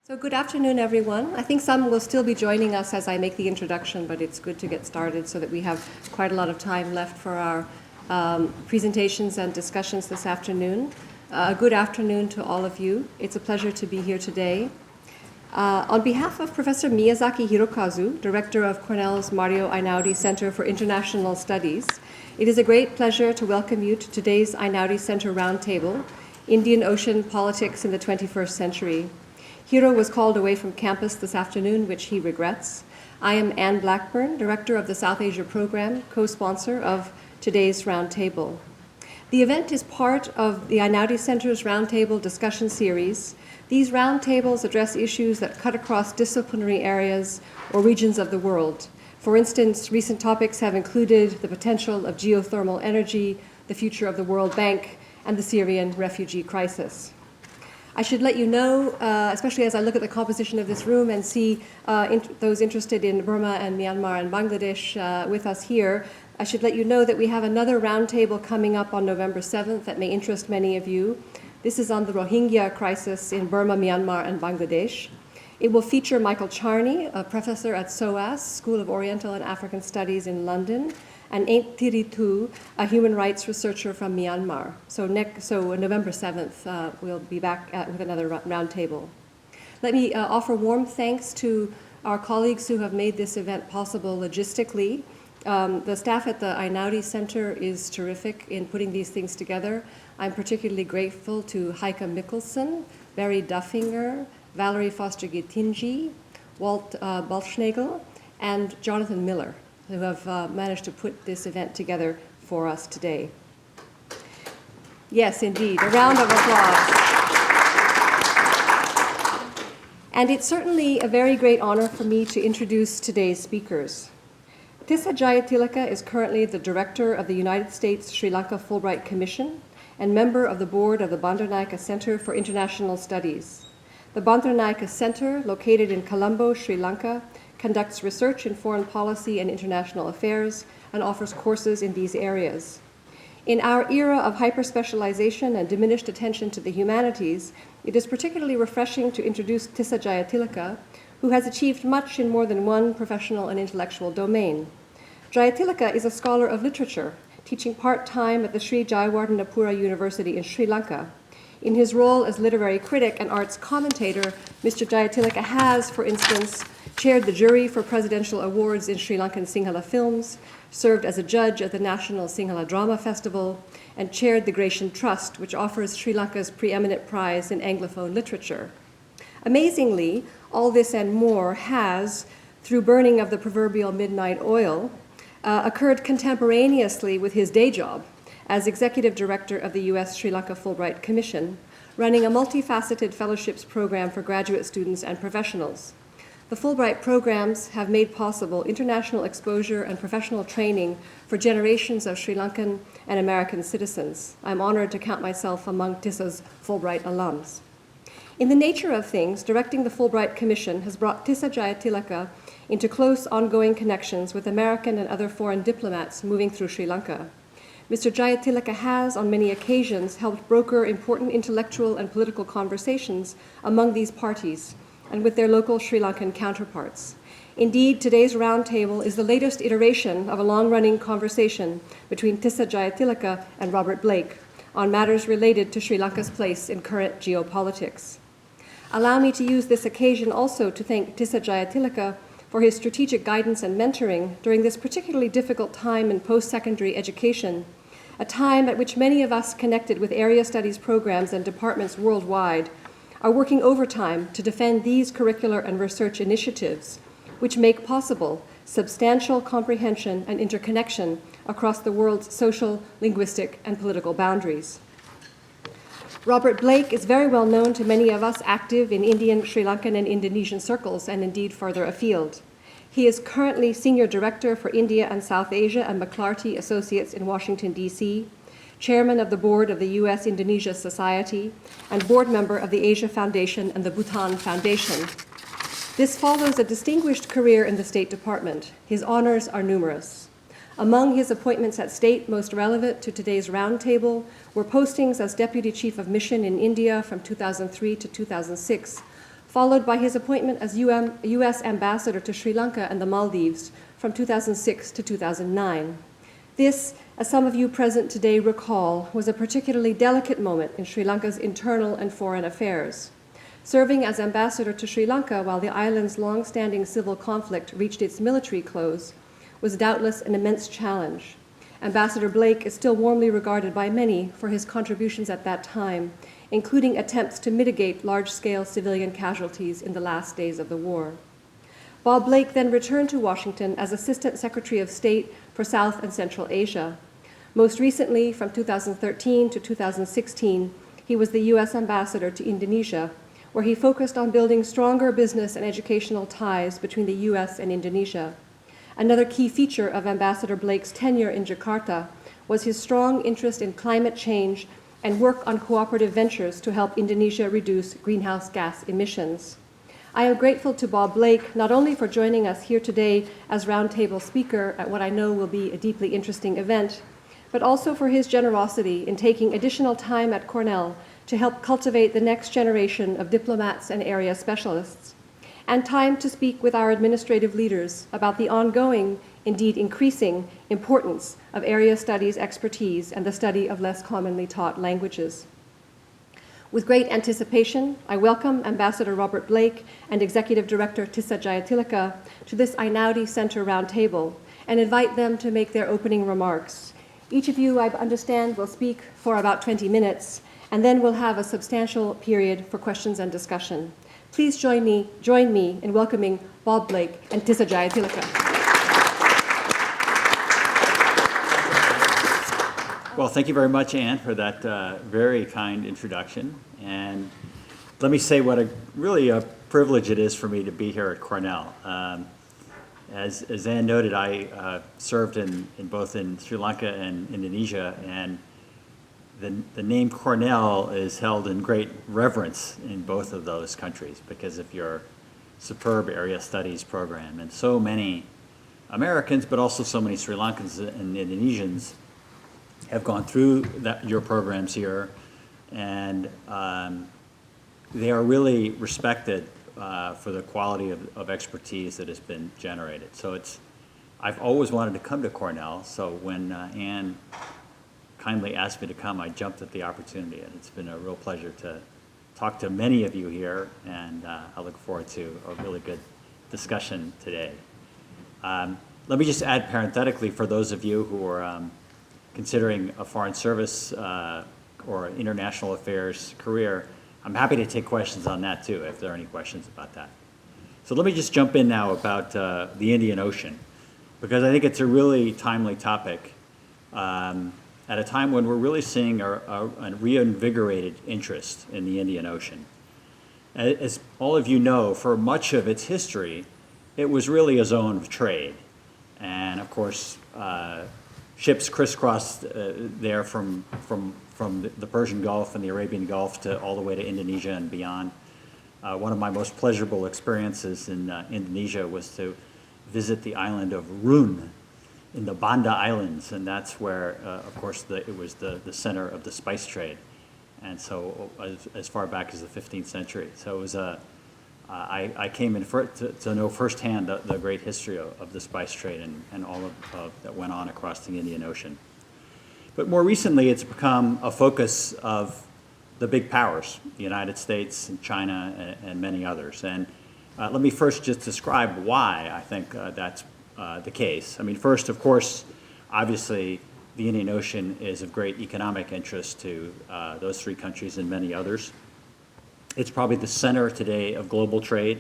So good afternoon, everyone. I think some will still be joining us as I make the introduction, but it's good to get started so that we have quite a lot of time left for our presentations and discussions this afternoon. Good afternoon to all of you. It's a pleasure to be here today. On behalf of Professor Miyazaki Hirokazu, Director of Cornell's Mario Einaudi Center for International Studies, it is a great pleasure to welcome you to today's Einaudi Center Roundtable, Indian Ocean Politics in the 21st Century. Hiro was called away from campus this afternoon, which he regrets. I am Anne Blackburn, Director of the South Asia Program, co-sponsor of today's roundtable. The event is part of the Einaudi Center's Roundtable discussion series. These roundtables address issues that cut across disciplinary areas or regions of the world. For instance, recent topics have included the potential of geothermal energy, the future of the World Bank, and the Syrian refugee crisis. I should let you know, especially as I look at the composition of this room and see those interested in Burma and Myanmar and Bangladesh with us here, I should let you know that we have another roundtable coming up on November 7th that may interest many of you. This is on the Rohingya crisis in Burma, Myanmar, and Bangladesh. It will feature Michael Charney, a professor at SOAS, School of Oriental and African Studies in London, and Aint Thiritu, a human rights researcher from Myanmar. So November 7th, we'll be back with another roundtable. Let me offer warm thanks to our colleagues who have made this event possible logistically. The staff at the Einaudi Center is terrific in putting these things together. I'm particularly grateful to Heike Mikkelsen, Barry Duffinger, Valerie Foster-Gitinji, Walt Balschnagel, and Jonathan Miller, who have managed to put this event together for us today. Yes, indeed, a round of applause. And it's certainly a very great honor for me to introduce today's speakers. Tissa Jayatilaka is currently the director of the United States Sri Lanka Fulbright Commission and member of the board of the Bandaranaike Center for International Studies. The Bandaranaike Center, located in Colombo, Sri Lanka, conducts research in foreign policy and international affairs and offers courses in these areas. In our era of hyper-specialization and diminished attention to the humanities, it is particularly refreshing to introduce Tissa Jayatilaka, who has achieved much in more than one professional and intellectual domain. Jayatilaka is a scholar of literature, teaching part-time at the Sri Jayawardhanapura University in Sri Lanka. In his role as literary critic and arts commentator, Mr. Jayatilaka has, for instance, chaired the jury for presidential awards in Sri Lankan Sinhala films, served as a judge at the National Sinhala Drama Festival, and chaired the Gratian Trust, which offers Sri Lanka's preeminent prize in Anglophone literature. Amazingly, all this and more has, through burning of the proverbial midnight oil, occurred contemporaneously with his day job as executive director of the U.S. Sri Lanka Fulbright Commission, running a multifaceted fellowships program for graduate students and professionals. The Fulbright programs have made possible international exposure and professional training for generations of Sri Lankan and American citizens. I'm honored to count myself among Tissa's Fulbright alums. In the nature of things, directing the Fulbright Commission has brought Tissa Jayatilaka into close ongoing connections with American and other foreign diplomats moving through Sri Lanka. Mr. Jayatilaka has, on many occasions, helped broker important intellectual and political conversations among these parties and with their local Sri Lankan counterparts. Indeed, today's roundtable is the latest iteration of a long-running conversation between Tissa Jayatilaka and Robert Blake on matters related to Sri Lanka's place in current geopolitics. Allow me to use this occasion also to thank Tissa Jayatilaka for his strategic guidance and mentoring during this particularly difficult time in post-secondary education, a time at which many of us connected with area studies programs and departments worldwide are working overtime to defend these curricular and research initiatives, which make possible substantial comprehension and interconnection across the world's social, linguistic, and political boundaries. Robert Blake is very well known to many of us active in Indian, Sri Lankan, and Indonesian circles, and indeed further afield. He is currently Senior Director for India and South Asia at McLarty Associates in Washington, D.C., Chairman of the Board of the U.S.-Indonesia Society, and Board Member of the Asia Foundation and the Bhutan Foundation. This follows a distinguished career in the State Department. His honors are numerous. Among his appointments at State most relevant to today's roundtable were postings as Deputy Chief of Mission in India from 2003 to 2006, followed by his appointment as U.S. ambassador to Sri Lanka and the Maldives from 2006 to 2009. This, as some of you present today recall, was a particularly delicate moment in Sri Lanka's internal and foreign affairs. Serving as ambassador to Sri Lanka while the island's long-standing civil conflict reached its military close was doubtless an immense challenge. Ambassador Blake is still warmly regarded by many for his contributions at that time, including attempts to mitigate large-scale civilian casualties in the last days of the war. Bob Blake then returned to Washington as Assistant Secretary of State for South and Central Asia. Most recently, from 2013 to 2016, he was the U.S. ambassador to Indonesia, where he focused on building stronger business and educational ties between the U.S. and Indonesia. Another key feature of Ambassador Blake's tenure in Jakarta was his strong interest in climate change and work on cooperative ventures to help Indonesia reduce greenhouse gas emissions. I am grateful to Bob Blake not only for joining us here today as roundtable speaker at what I know will be a deeply interesting event, but also for his generosity in taking additional time at Cornell to help cultivate the next generation of diplomats and area specialists, and time to speak with our administrative leaders about the ongoing, indeed increasing, importance of area studies expertise and the study of less commonly taught languages. With great anticipation, I welcome Ambassador Robert Blake and Executive Director Tissa Jayatilaka to this Einaudi Center Roundtable and invite them to make their opening remarks. Each of you, I understand, will speak for about 20 minutes, and then we'll have a substantial period for questions and discussion. Please join me in welcoming Bob Blake and Tissa Jayatilaka. Well, thank you very much, Anne, for that very kind introduction. And let me say what really a privilege it is for me to be here at Cornell. As Anne noted, I served in both Sri Lanka and Indonesia, and the name Cornell is held in great reverence in both of those countries because of your superb area studies program. And so many Americans, but also so many Sri Lankans and Indonesians have gone through your programs here, and they are really respected for the quality of expertise that has been generated. So I've always wanted to come to Cornell, so when Anne kindly asked me to come, I jumped at the opportunity, and it's been a real pleasure to talk to many of you here, and I look forward to a really good discussion today. Let me just add parenthetically for those of you who are considering a foreign service or international affairs career, I'm happy to take questions on that too, if there are any questions about that. So let me just jump in now about the Indian Ocean, because I think it's a really timely topic at a time when we're really seeing a reinvigorated interest in the Indian Ocean. As all of you know, for much of its history, it was really a zone of trade. And of course, ships crisscrossed there from the Persian Gulf and the Arabian Gulf to all the way to Indonesia and beyond. One of my most pleasurable experiences in Indonesia was to visit the island of Rune in the Banda Islands, and that's where, of course, it was the center of the spice trade, and so as far back as the 15th century. So it was I came in to know firsthand the great history of the spice trade and all of that went on across the Indian Ocean. But more recently, it's become a focus of the big powers, the United States and China and many others. And let me first just describe why I think that's the case. I mean, first, of course, obviously, the Indian Ocean is of great economic interest to those three countries and many others. It's probably the center today of global trade.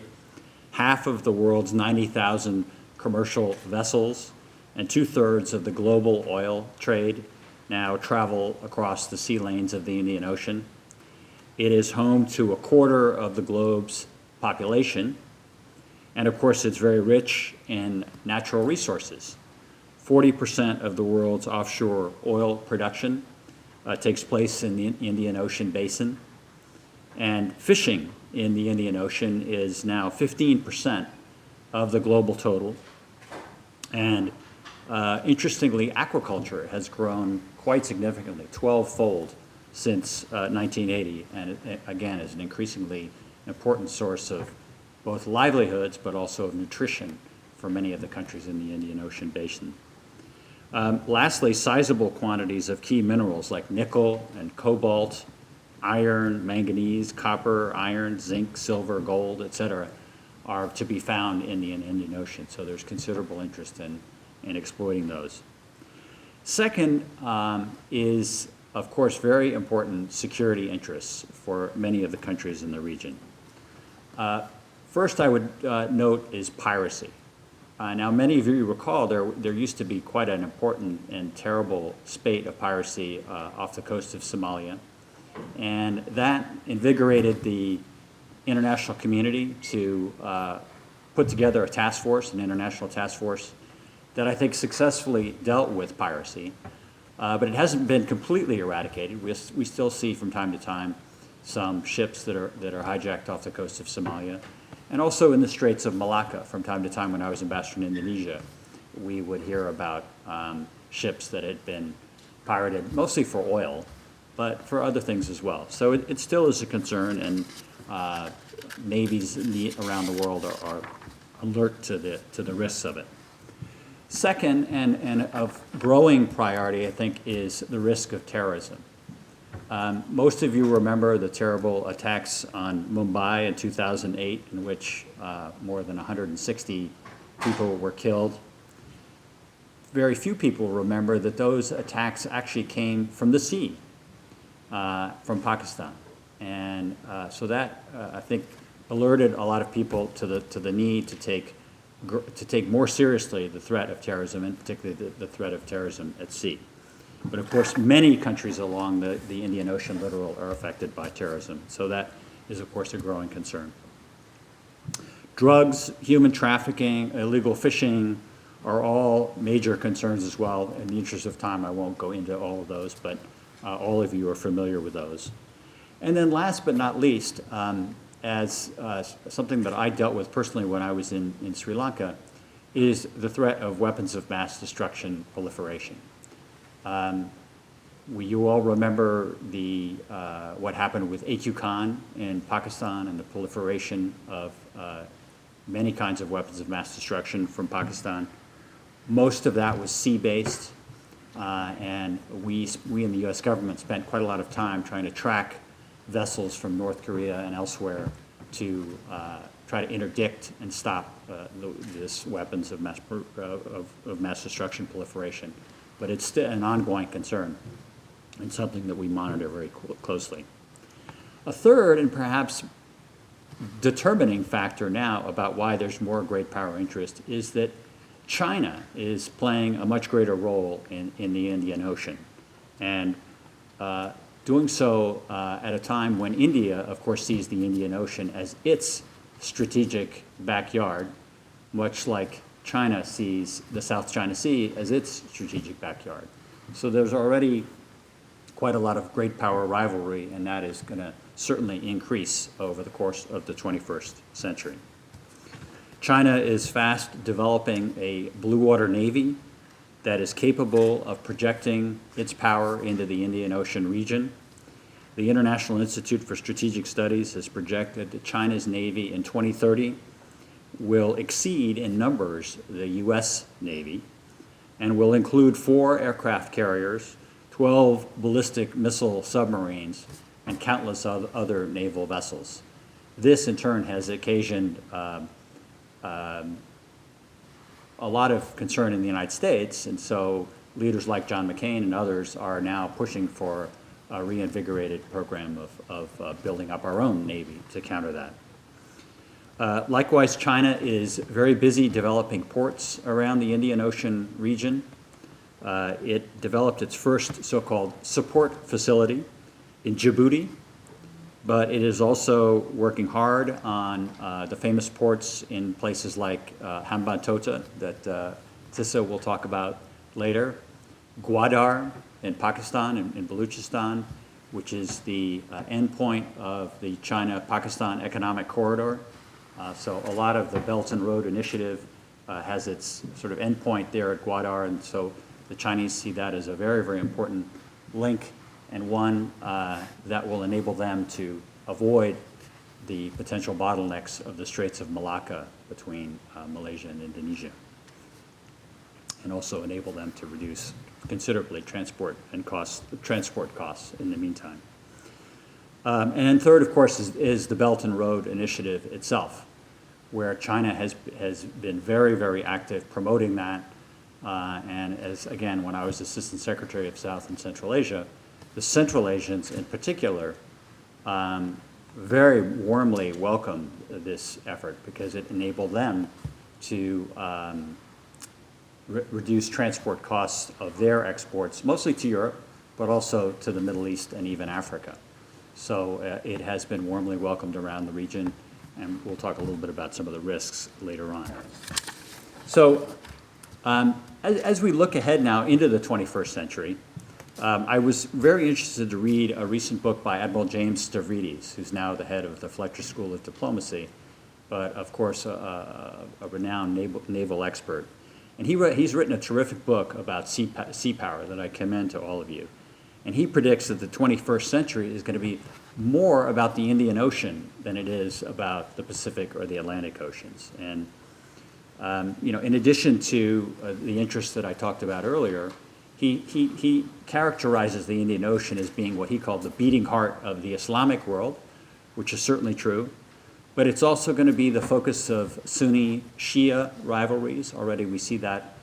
Half of the world's 90,000 commercial vessels and 2/3 of the global oil trade now travel across the sea lanes of the Indian Ocean. It is home to 1/4 of the globe's population, and of course it's very rich in natural resources. 40% of the world's offshore oil production takes place in the Indian Ocean basin. And fishing in the Indian Ocean is now 15% of the global total. And interestingly, aquaculture has grown quite significantly, 12-fold since 1980, and it, again, is an increasingly important source of both livelihoods but also of nutrition for many of the countries in the Indian Ocean basin. Lastly, sizable quantities of key minerals like nickel and cobalt, iron, manganese, copper, iron, zinc, silver, gold, etc., are to be found in the Indian Ocean. So there's considerable interest in exploiting those. Second is, of course, very important security interests for many of the countries in the region. First I would note is piracy. Now, many of you recall there used to be quite an important and terrible spate of piracy off the coast of Somalia, and that invigorated the international community to put together a task force, an international task force, that I think successfully dealt with piracy, but it hasn't been completely eradicated. We still see from time to time some ships that are hijacked off the coast of Somalia. And also in the Straits of Malacca, from time to time when I was ambassador in Indonesia, we would hear about ships that had been pirated, mostly for oil, but for other things as well. So it still is a concern, and navies around the world are alert to the risks of it. Second, and of growing priority, I think, is the risk of terrorism. Most of you remember the terrible attacks on Mumbai in 2008, in which more than 160 people were killed. Very few people remember that those attacks actually came from the sea, from Pakistan. And so that, I think, alerted a lot of people to the need to take more seriously the threat of terrorism, and particularly the threat of terrorism at sea. But of course, many countries along the Indian Ocean littoral are affected by terrorism. So that is, of course, a growing concern. Drugs, human trafficking, illegal fishing are all major concerns as well. In the interest of time, I won't go into all of those, but all of you are familiar with those. And then last but not least, as something that I dealt with personally when I was in Sri Lanka, is the threat of weapons of mass destruction proliferation. You all remember what happened with AQ Khan in Pakistan and the proliferation of many kinds of weapons of mass destruction from Pakistan. Most of that was sea-based, and we in the U.S. government spent quite a lot of time trying to track vessels from North Korea and elsewhere to try to interdict and stop this weapons of mass destruction proliferation. But it's still an ongoing concern and something that we monitor very closely. A third, and perhaps determining factor now about why there's more great power interest, is that China is playing a much greater role in the Indian Ocean, and doing so at a time when India, of course, sees the Indian Ocean as its strategic backyard, much like China sees the South China Sea as its strategic backyard. So there's already quite a lot of great power rivalry, and that is going to certainly increase over the course of the 21st century. China is fast developing a blue water navy that is capable of projecting its power into the Indian Ocean region. The International Institute for Strategic Studies has projected that China's navy in 2030 will exceed in numbers the U.S. Navy, and will include 4 aircraft carriers, 12 ballistic missile submarines, and countless other naval vessels. This, in turn, has occasioned a lot of concern in the United States, and so leaders like John McCain and others are now pushing for a reinvigorated program of building up our own Navy to counter that. Likewise, China is very busy developing ports around the Indian Ocean region. It developed its first so-called support facility in Djibouti, but it is also working hard on the famous ports in places like Hambantota that Tissa will talk about later, Gwadar in Pakistan, in Baluchistan, which is the endpoint of the China-Pakistan economic corridor. So a lot of the Belton Road Initiative has its sort of endpoint there at Gwadar, and so the Chinese see that as a very, very important link, and one that will enable them to avoid the potential bottlenecks of the Straits of Malacca between Malaysia and Indonesia, and also enable them to reduce considerably transport costs in the meantime. And then third, of course, is the Belt and Road Initiative itself, where China has been very, very active promoting that. And as, again, when I was Assistant Secretary of South and Central Asia, the Central Asians in particular very warmly welcomed this effort because it enabled them to reduce transport costs of their exports, mostly to Europe, but also to the Middle East and even Africa. So it has been warmly welcomed around the region, and we'll talk a little bit about some of the risks later on. So as we look ahead now into the 21st century, I was very interested to read a recent book by Admiral James Stavridis, who's now the head of the Fletcher School of Diplomacy, but of course a renowned naval expert. And he's written a terrific book about sea power that I commend to all of you. And he predicts that the 21st century is going to be more about the Indian Ocean than it is about the Pacific or the Atlantic Oceans. And in addition to the interests that I talked about earlier, he characterizes the Indian Ocean as being what he called the beating heart of the Islamic world, which is certainly true. But it's also going to be the focus of Sunni-Shia rivalries. Already we see that,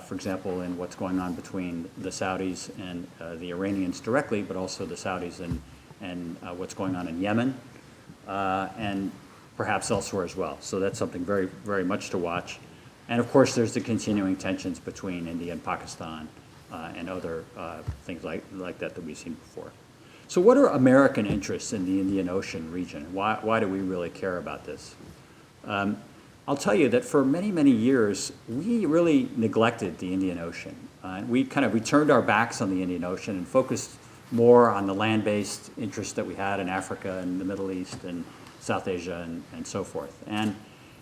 for example, in what's going on between the Saudis and the Iranians directly, but also the Saudis and what's going on in Yemen, and perhaps elsewhere as well. So that's something very, very much to watch. And of course, there's the continuing tensions between India and Pakistan and other things like that we've seen before. So what are American interests in the Indian Ocean region? Why do we really care about this? I'll tell you that for many, many years, we really neglected the Indian Ocean. We turned our backs on the Indian Ocean and focused more on the land-based interests that we had in Africa and the Middle East and South Asia and so forth. And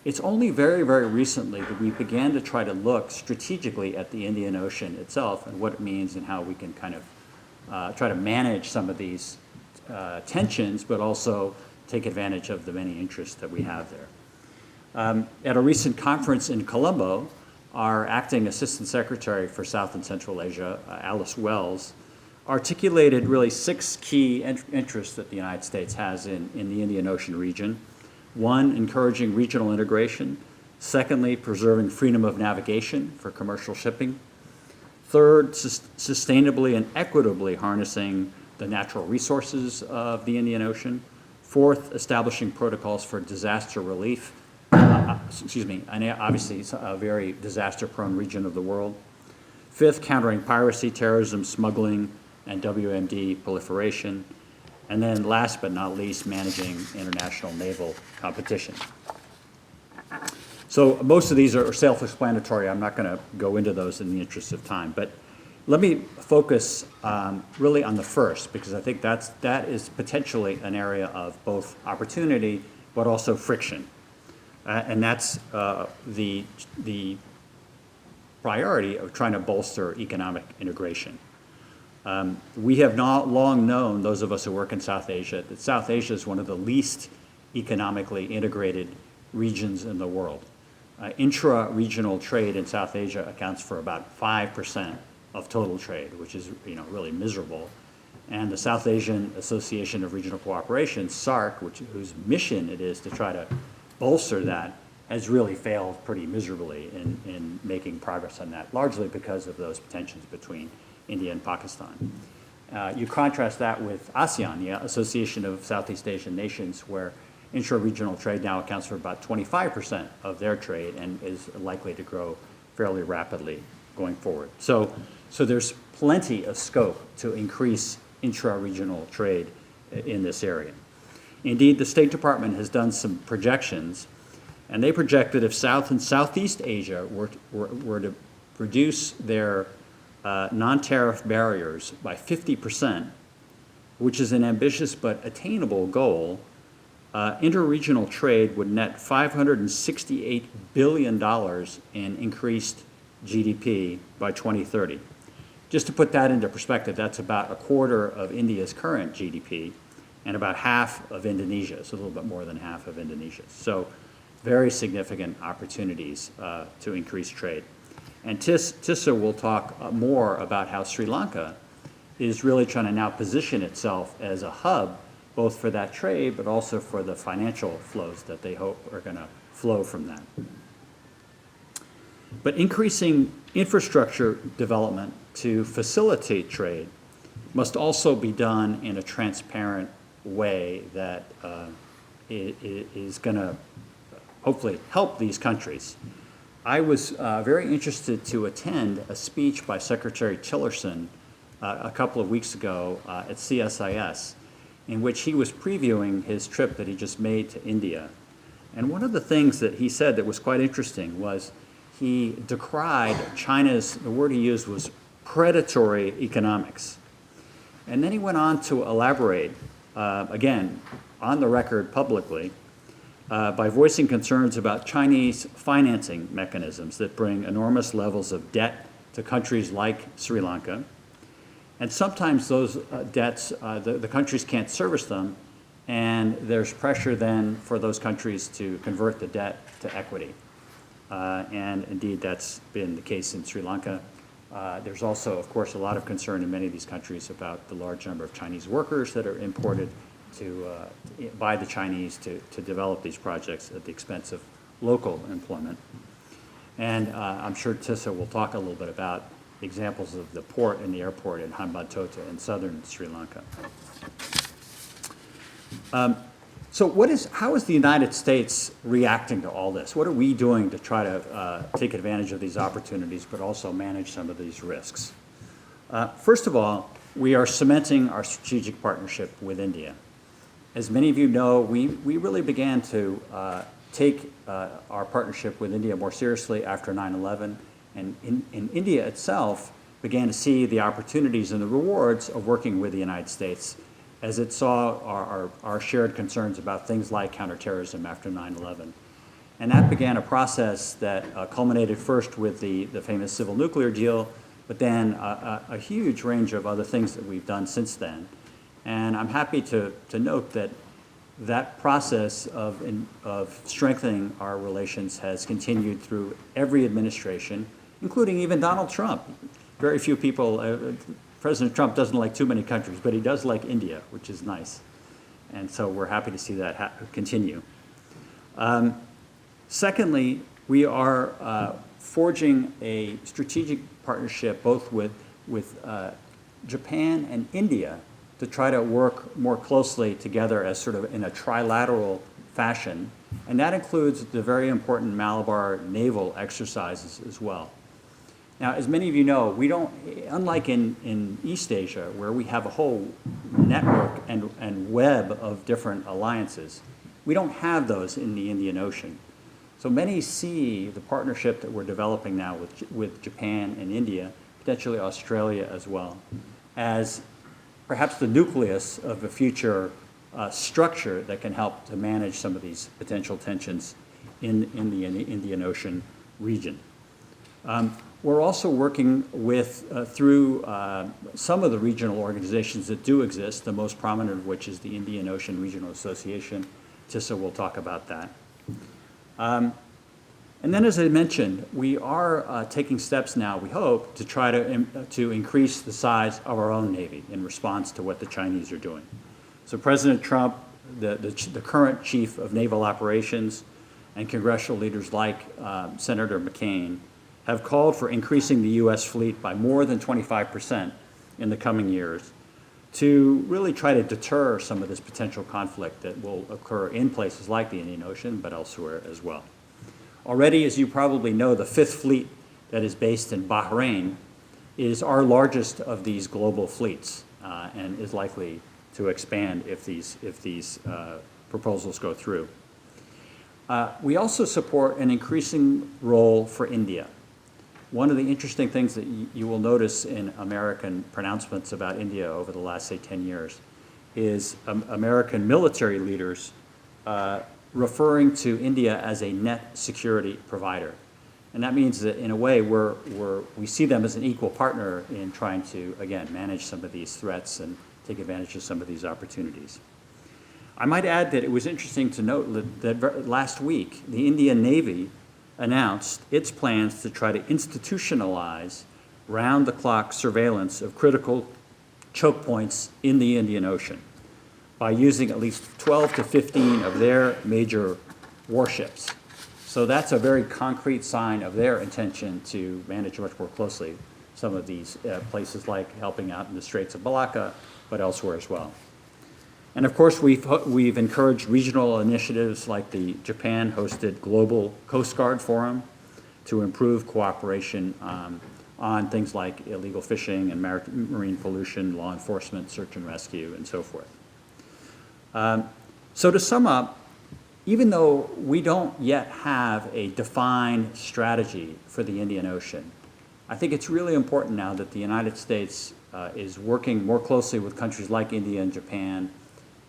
it's only very, very recently that we began to try to look strategically at the Indian Ocean itself and what it means and how we can kind of try to manage some of these tensions, but also take advantage of the many interests that we have there. At a recent conference in Colombo, our acting Assistant Secretary for South and Central Asia, Alice Wells, articulated really 6 key interests that the United States has in the Indian Ocean region. 1, encouraging regional integration. Secondly, preserving freedom of navigation for commercial shipping. 3rd, sustainably and equitably harnessing the natural resources of the Indian Ocean. 4th, establishing protocols for disaster relief. And obviously it's a very disaster-prone region of the world. 5th, countering piracy, terrorism, smuggling, and WMD proliferation. And then last but not least, managing international naval competition. So most of these are self-explanatory. I'm not going to go into those in the interest of time. But let me focus really on the first, because I think that is potentially an area of both opportunity but also friction. And that's the priority of trying to bolster economic integration. We have not long known, those of us who work in South Asia, that South Asia is one of the least economically integrated regions in the world. Intra-regional trade in South Asia accounts for about 5% of total trade, which is really miserable. And the South Asian Association of Regional Cooperation, SARC, whose mission it is to try to bolster that, has really failed pretty miserably in making progress on that, largely because of those tensions between India and Pakistan. You contrast that with ASEAN, the Association of Southeast Asian Nations, where intra-regional trade now accounts for about 25% of their trade and is likely to grow fairly rapidly going forward. So there's plenty of scope to increase intra-regional trade in this area. Indeed, the State Department has done some projections, and they project that if South and Southeast Asia were to reduce their non-tariff barriers by 50%, which is an ambitious but attainable goal, interregional trade would net $568 billion in increased GDP by 2030. Just to put that into perspective, that's about a quarter of India's current GDP, and about half of Indonesia, so a little bit more than half of Indonesia. So very significant opportunities to increase trade. And Tissa will talk more about how Sri Lanka is really trying to now position itself as a hub, both for that trade, but also for the financial flows that they hope are going to flow from that. But increasing infrastructure development to facilitate trade must also be done in a transparent way that is going to hopefully help these countries. I was very interested to attend a speech by Secretary Tillerson a couple of weeks ago at CSIS, in which he was previewing his trip that he just made to India. And one of the things that he said that was quite interesting was he decried China's, the word he used was predatory economics. And then he went on to elaborate, again, on the record publicly, by voicing concerns about Chinese financing mechanisms that bring enormous levels of debt to countries like Sri Lanka. And sometimes those debts, the countries can't service them, and there's pressure then for those countries to convert the debt to equity. And indeed, that's been the case in Sri Lanka. There's also, of course, a lot of concern in many of these countries about the large number of Chinese workers that are imported by the Chinese to develop these projects at the expense of local employment. And I'm sure Tissa will talk a little bit about examples of the port and the airport in Hambantota in southern Sri Lanka. So how is the United States reacting to all this? What are we doing to try to take advantage of these opportunities, but also manage some of these risks? First of all, we are cementing our strategic partnership with India. As many of you know, we really began to take our partnership with India more seriously after 9/11, and in India itself began to see the opportunities and the rewards of working with the United States as it saw our shared concerns about things like counterterrorism after 9/11. And that began a process that culminated first with the famous civil nuclear deal, but then a huge range of other things that we've done since then. And I'm happy to note that that process of strengthening our relations has continued through every administration, including even Donald Trump. Very few people, President Trump doesn't like too many countries, but he does like India, which is nice. And so we're happy to see that continue. Secondly, we are forging a strategic partnership both with Japan and India to try to work more closely together as sort of in a trilateral fashion. And that includes the very important Malabar naval exercises as well. Now, as many of you know, we don't, unlike in East Asia, where we have a whole network and web of different alliances, we don't have those in the Indian Ocean. So many see the partnership that we're developing now with Japan and India, potentially Australia as well, as perhaps the nucleus of a future structure that can help to manage some of these potential tensions in the Indian Ocean region. We're also working through some of the regional organizations that do exist, the most prominent of which is the Indian Ocean Regional Association. Tissa will talk about that. And then, as I mentioned, we are taking steps now, we hope, to try to increase the size of our own Navy in response to what the Chinese are doing. So President Trump, the current Chief of Naval Operations, and congressional leaders like Senator McCain have called for increasing the U.S. fleet by more than 25% in the coming years to really try to deter some of this potential conflict that will occur in places like the Indian Ocean, but elsewhere as well. Already, as you probably know, the Fifth Fleet that is based in Bahrain is our largest of these global fleets and is likely to expand if these proposals go through. We also support an increasing role for India. One of the interesting things that you will notice in American pronouncements about India over the last, say, 10 years is American military leaders referring to India as a net security provider. And that means that, in a way, we see them as an equal partner in trying to, again, manage some of these threats and take advantage of some of these opportunities. I might add that it was interesting to note that last week, the Indian Navy announced its plans to try to institutionalize round-the-clock surveillance of critical choke points in the Indian Ocean by using at least 12 to 15 of their major warships. So that's a very concrete sign of their intention to manage much more closely some of these places, like helping out in the Straits of Malacca, but elsewhere as well. And of course, we've encouraged regional initiatives like the Japan-hosted Global Coast Guard Forum to improve cooperation on things like illegal fishing and marine pollution, law enforcement, search and rescue, and so forth. So to sum up, even though we don't yet have a defined strategy for the Indian Ocean, I think it's really important now that the United States is working more closely with countries like India and Japan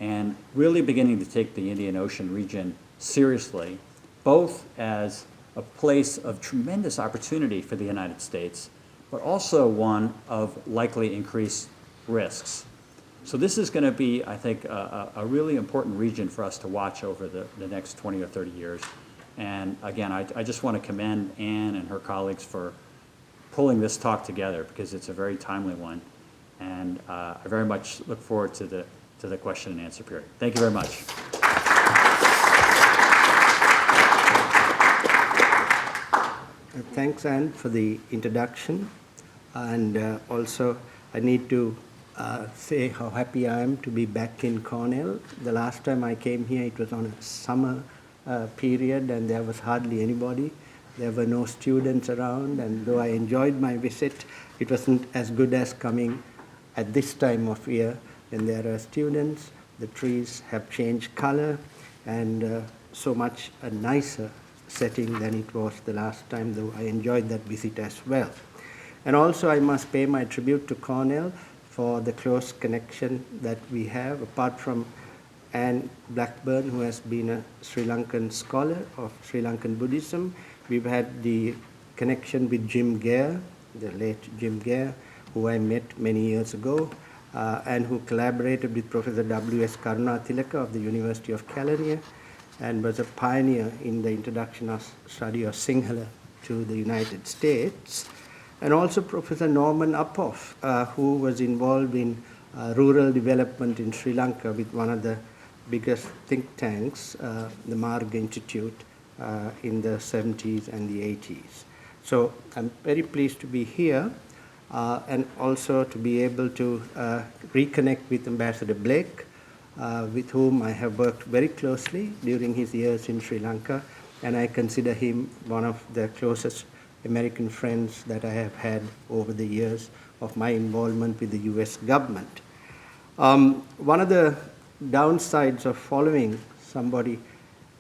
and really beginning to take the Indian Ocean region seriously, both as a place of tremendous opportunity for the United States, but also one of likely increased risks. So this is going to be, I think, a really important region for us to watch over the next 20 or 30 years. And again, I just want to commend Anne and her colleagues for pulling this talk together, because it's a very timely one. And I very much look forward to the question and answer period. Thank you very much. Thanks, Anne, for the introduction. And also, I need to say how happy I am to be back in Cornell. The last time I came here, it was on a summer period, and there was hardly anybody. There were no students around, and though I enjoyed my visit, it wasn't as good as coming at this time of year when there are students. The trees have changed color, and so much a nicer setting than it was the last time, though I enjoyed that visit as well. And also I must pay my tribute to Cornell for the close connection that we have, apart from Anne Blackburn, who has been a Sri Lankan scholar of Sri Lankan Buddhism. We've had the connection with Jim Gare, the late Jim Gare, who I met many years ago, and who collaborated with Professor W.S. Karunatilaka of the University of Kelaniya, and was a pioneer in the introduction of study of Sinhala to the United States. And also Professor Norman Uphoff, who was involved in rural development in Sri Lanka with one of the biggest think tanks, the Marg Institute, in the 70s and the 80s. So I'm very pleased to be here, and also to be able to reconnect with Ambassador Blake, with whom I have worked very closely during his years in Sri Lanka, and I consider him one of the closest American friends that I have had over the years of my involvement with the US government. One of the downsides of following somebody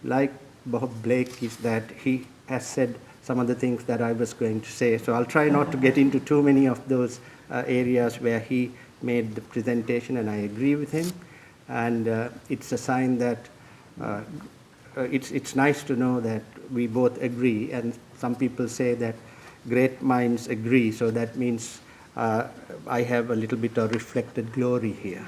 like Bob Blake is that he has said some of the things that I was going to say, so I'll try not to get into too many of those areas where he made the presentation, and I agree with him. And it's a sign that it's nice to know that we both agree, and some people say that great minds agree, so that means I have a little bit of reflected glory here.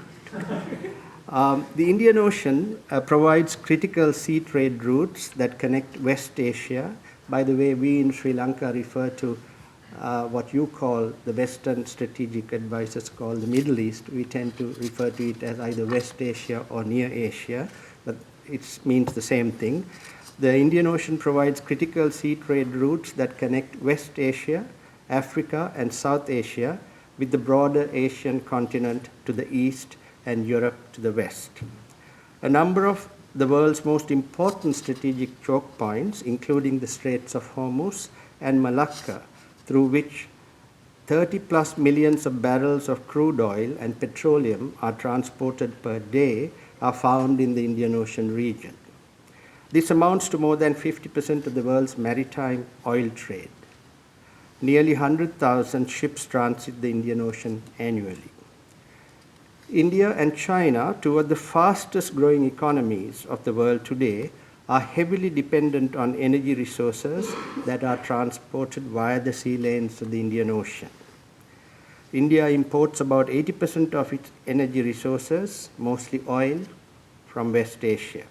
The Indian Ocean provides critical sea trade routes that connect West Asia. By the way, we in Sri Lanka refer to what you call, the Western strategic advisors call the Middle East. We tend to refer to it as either West Asia or Near Asia, but it means the same thing. The Indian Ocean provides critical sea trade routes that connect West Asia, Africa, and South Asia with the broader Asian continent to the east and Europe to the west. A number of the world's most important strategic choke points, including the Straits of Hormuz and Malacca, through which 30+ millions of barrels of crude oil and petroleum are transported per day, are found in the Indian Ocean region. This amounts to more than 50% of the world's maritime oil trade. Nearly 100,000 ships transit the Indian Ocean annually. India and China, two of the fastest growing economies of the world today, are heavily dependent on energy resources that are transported via the sea lanes of the Indian Ocean. India imports about 80% of its energy resources, mostly oil, from West Asia.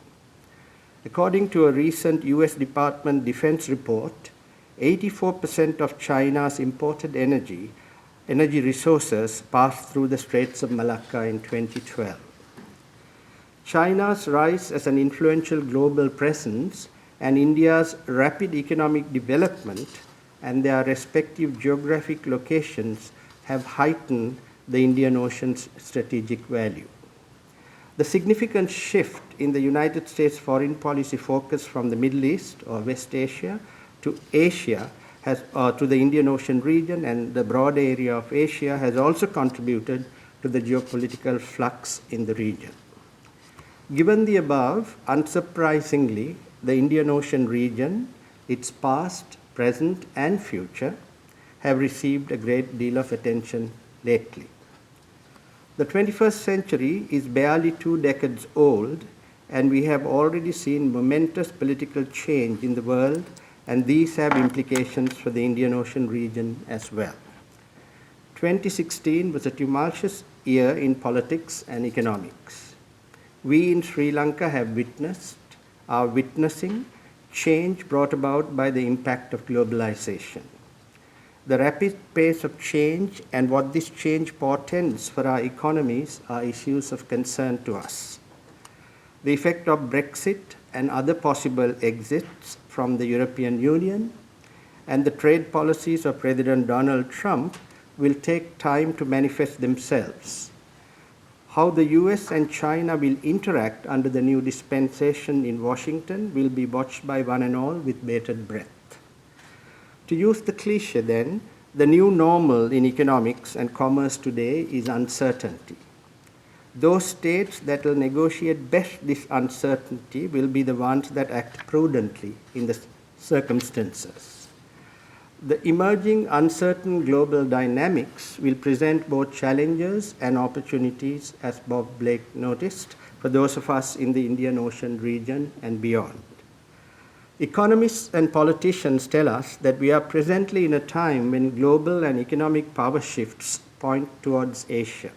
According to a recent US Department of Defense report, 84% of China's imported energy resources passed through the Straits of Malacca in 2012. China's rise as an influential global presence and India's rapid economic development and their respective geographic locations have heightened the Indian Ocean's strategic value. The significant shift in the United States foreign policy focus from the Middle East or West Asia to Asia to the Indian Ocean region and the broad area of Asia has also contributed to the geopolitical flux in the region. Given the above, unsurprisingly, the Indian Ocean region, its past, present, and future, have received a great deal of attention lately. The 21st century is barely 2 decades old, and we have already seen momentous political change in the world, and these have implications for the Indian Ocean region as well. 2016 was a tumultuous year in politics and economics. We in Sri Lanka are witnessing change brought about by the impact of globalization. The rapid pace of change and what this change portends for our economies are issues of concern to us. The effect of Brexit and other possible exits from the European Union and the trade policies of President Donald Trump will take time to manifest themselves. How the US and China will interact under the new dispensation in Washington will be watched by one and all with bated breath. To use the cliche then, the new normal in economics and commerce today is uncertainty. Those states that will negotiate best this uncertainty will be the ones that act prudently in the circumstances. The emerging uncertain global dynamics will present both challenges and opportunities, as Bob Blake noticed, for those of us in the Indian Ocean region and beyond. Economists and politicians tell us that we are presently in a time when global and economic power shifts point towards Asia.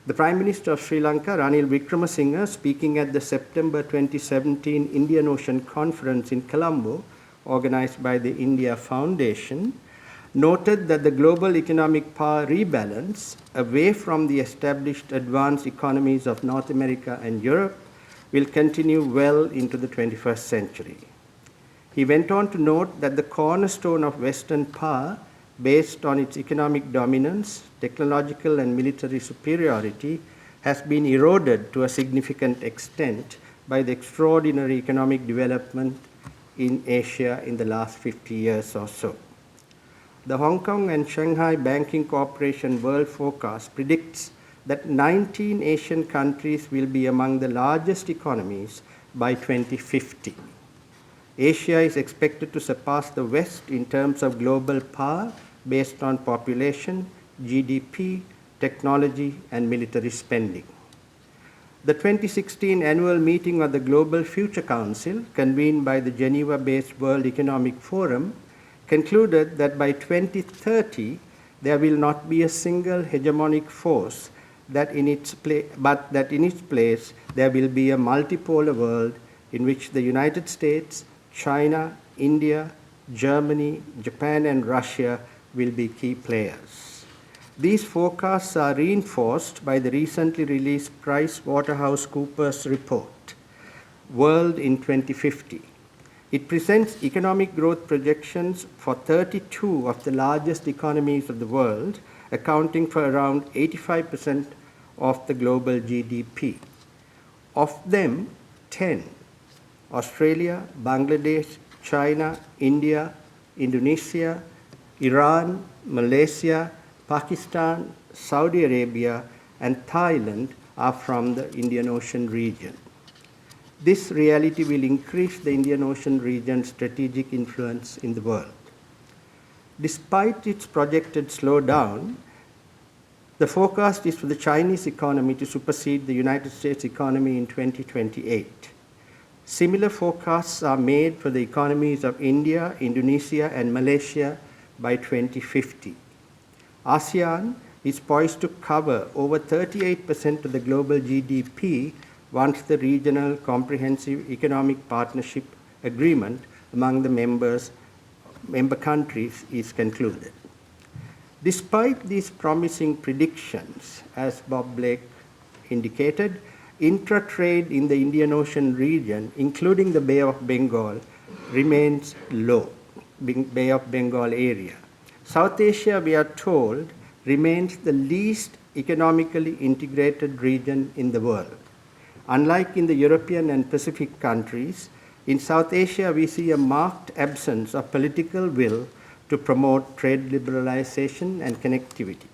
The Prime Minister of Sri Lanka, Ranil Wickremesinghe, speaking at the September 2017 Indian Ocean Conference in Colombo, organized by the India Foundation, noted that the global economic power rebalance away from the established advanced economies of North America and Europe will continue well into the 21st century. He went on to note that the cornerstone of Western power, based on its economic dominance, technological and military superiority, has been eroded to a significant extent by the extraordinary economic development in Asia in the last 50 years or so. The Hong Kong and Shanghai Banking Corporation World Forecast predicts that 19 Asian countries will be among the largest economies by 2050. Asia is expected to surpass the West in terms of global power based on population, GDP, technology, and military spending. The 2016 annual meeting of the Global Future Council, convened by the Geneva-based World Economic Forum, concluded that by 2030, there will not be a single hegemonic force but that in its place there will be a multipolar world in which the United States, China, India, Germany, Japan, and Russia will be key players. These forecasts are reinforced by the recently released PricewaterhouseCoopers report, World in 2050. It presents economic growth projections for 32 of the largest economies of the world, accounting for around 85% of the global GDP. Of them, 10, Australia, Bangladesh, China, India, Indonesia, Iran, Malaysia, Pakistan, Saudi Arabia, and Thailand are from the Indian Ocean region. This reality will increase the Indian Ocean region's strategic influence in the world. Despite its projected slowdown, the forecast is for the Chinese economy to supersede the United States economy in 2028. Similar forecasts are made for the economies of India, Indonesia, and Malaysia by 2050. ASEAN is poised to cover over 38% of the global GDP once the Regional Comprehensive Economic Partnership Agreement among the member countries is concluded. Despite these promising predictions, as Bob Blake indicated, intra-trade in the Indian Ocean region, including the Bay of Bengal, remains low, Bay of Bengal area. South Asia, we are told, remains the least economically integrated region in the world. Unlike in the European and Pacific countries, in South Asia we see a marked absence of political will to promote trade liberalization and connectivity.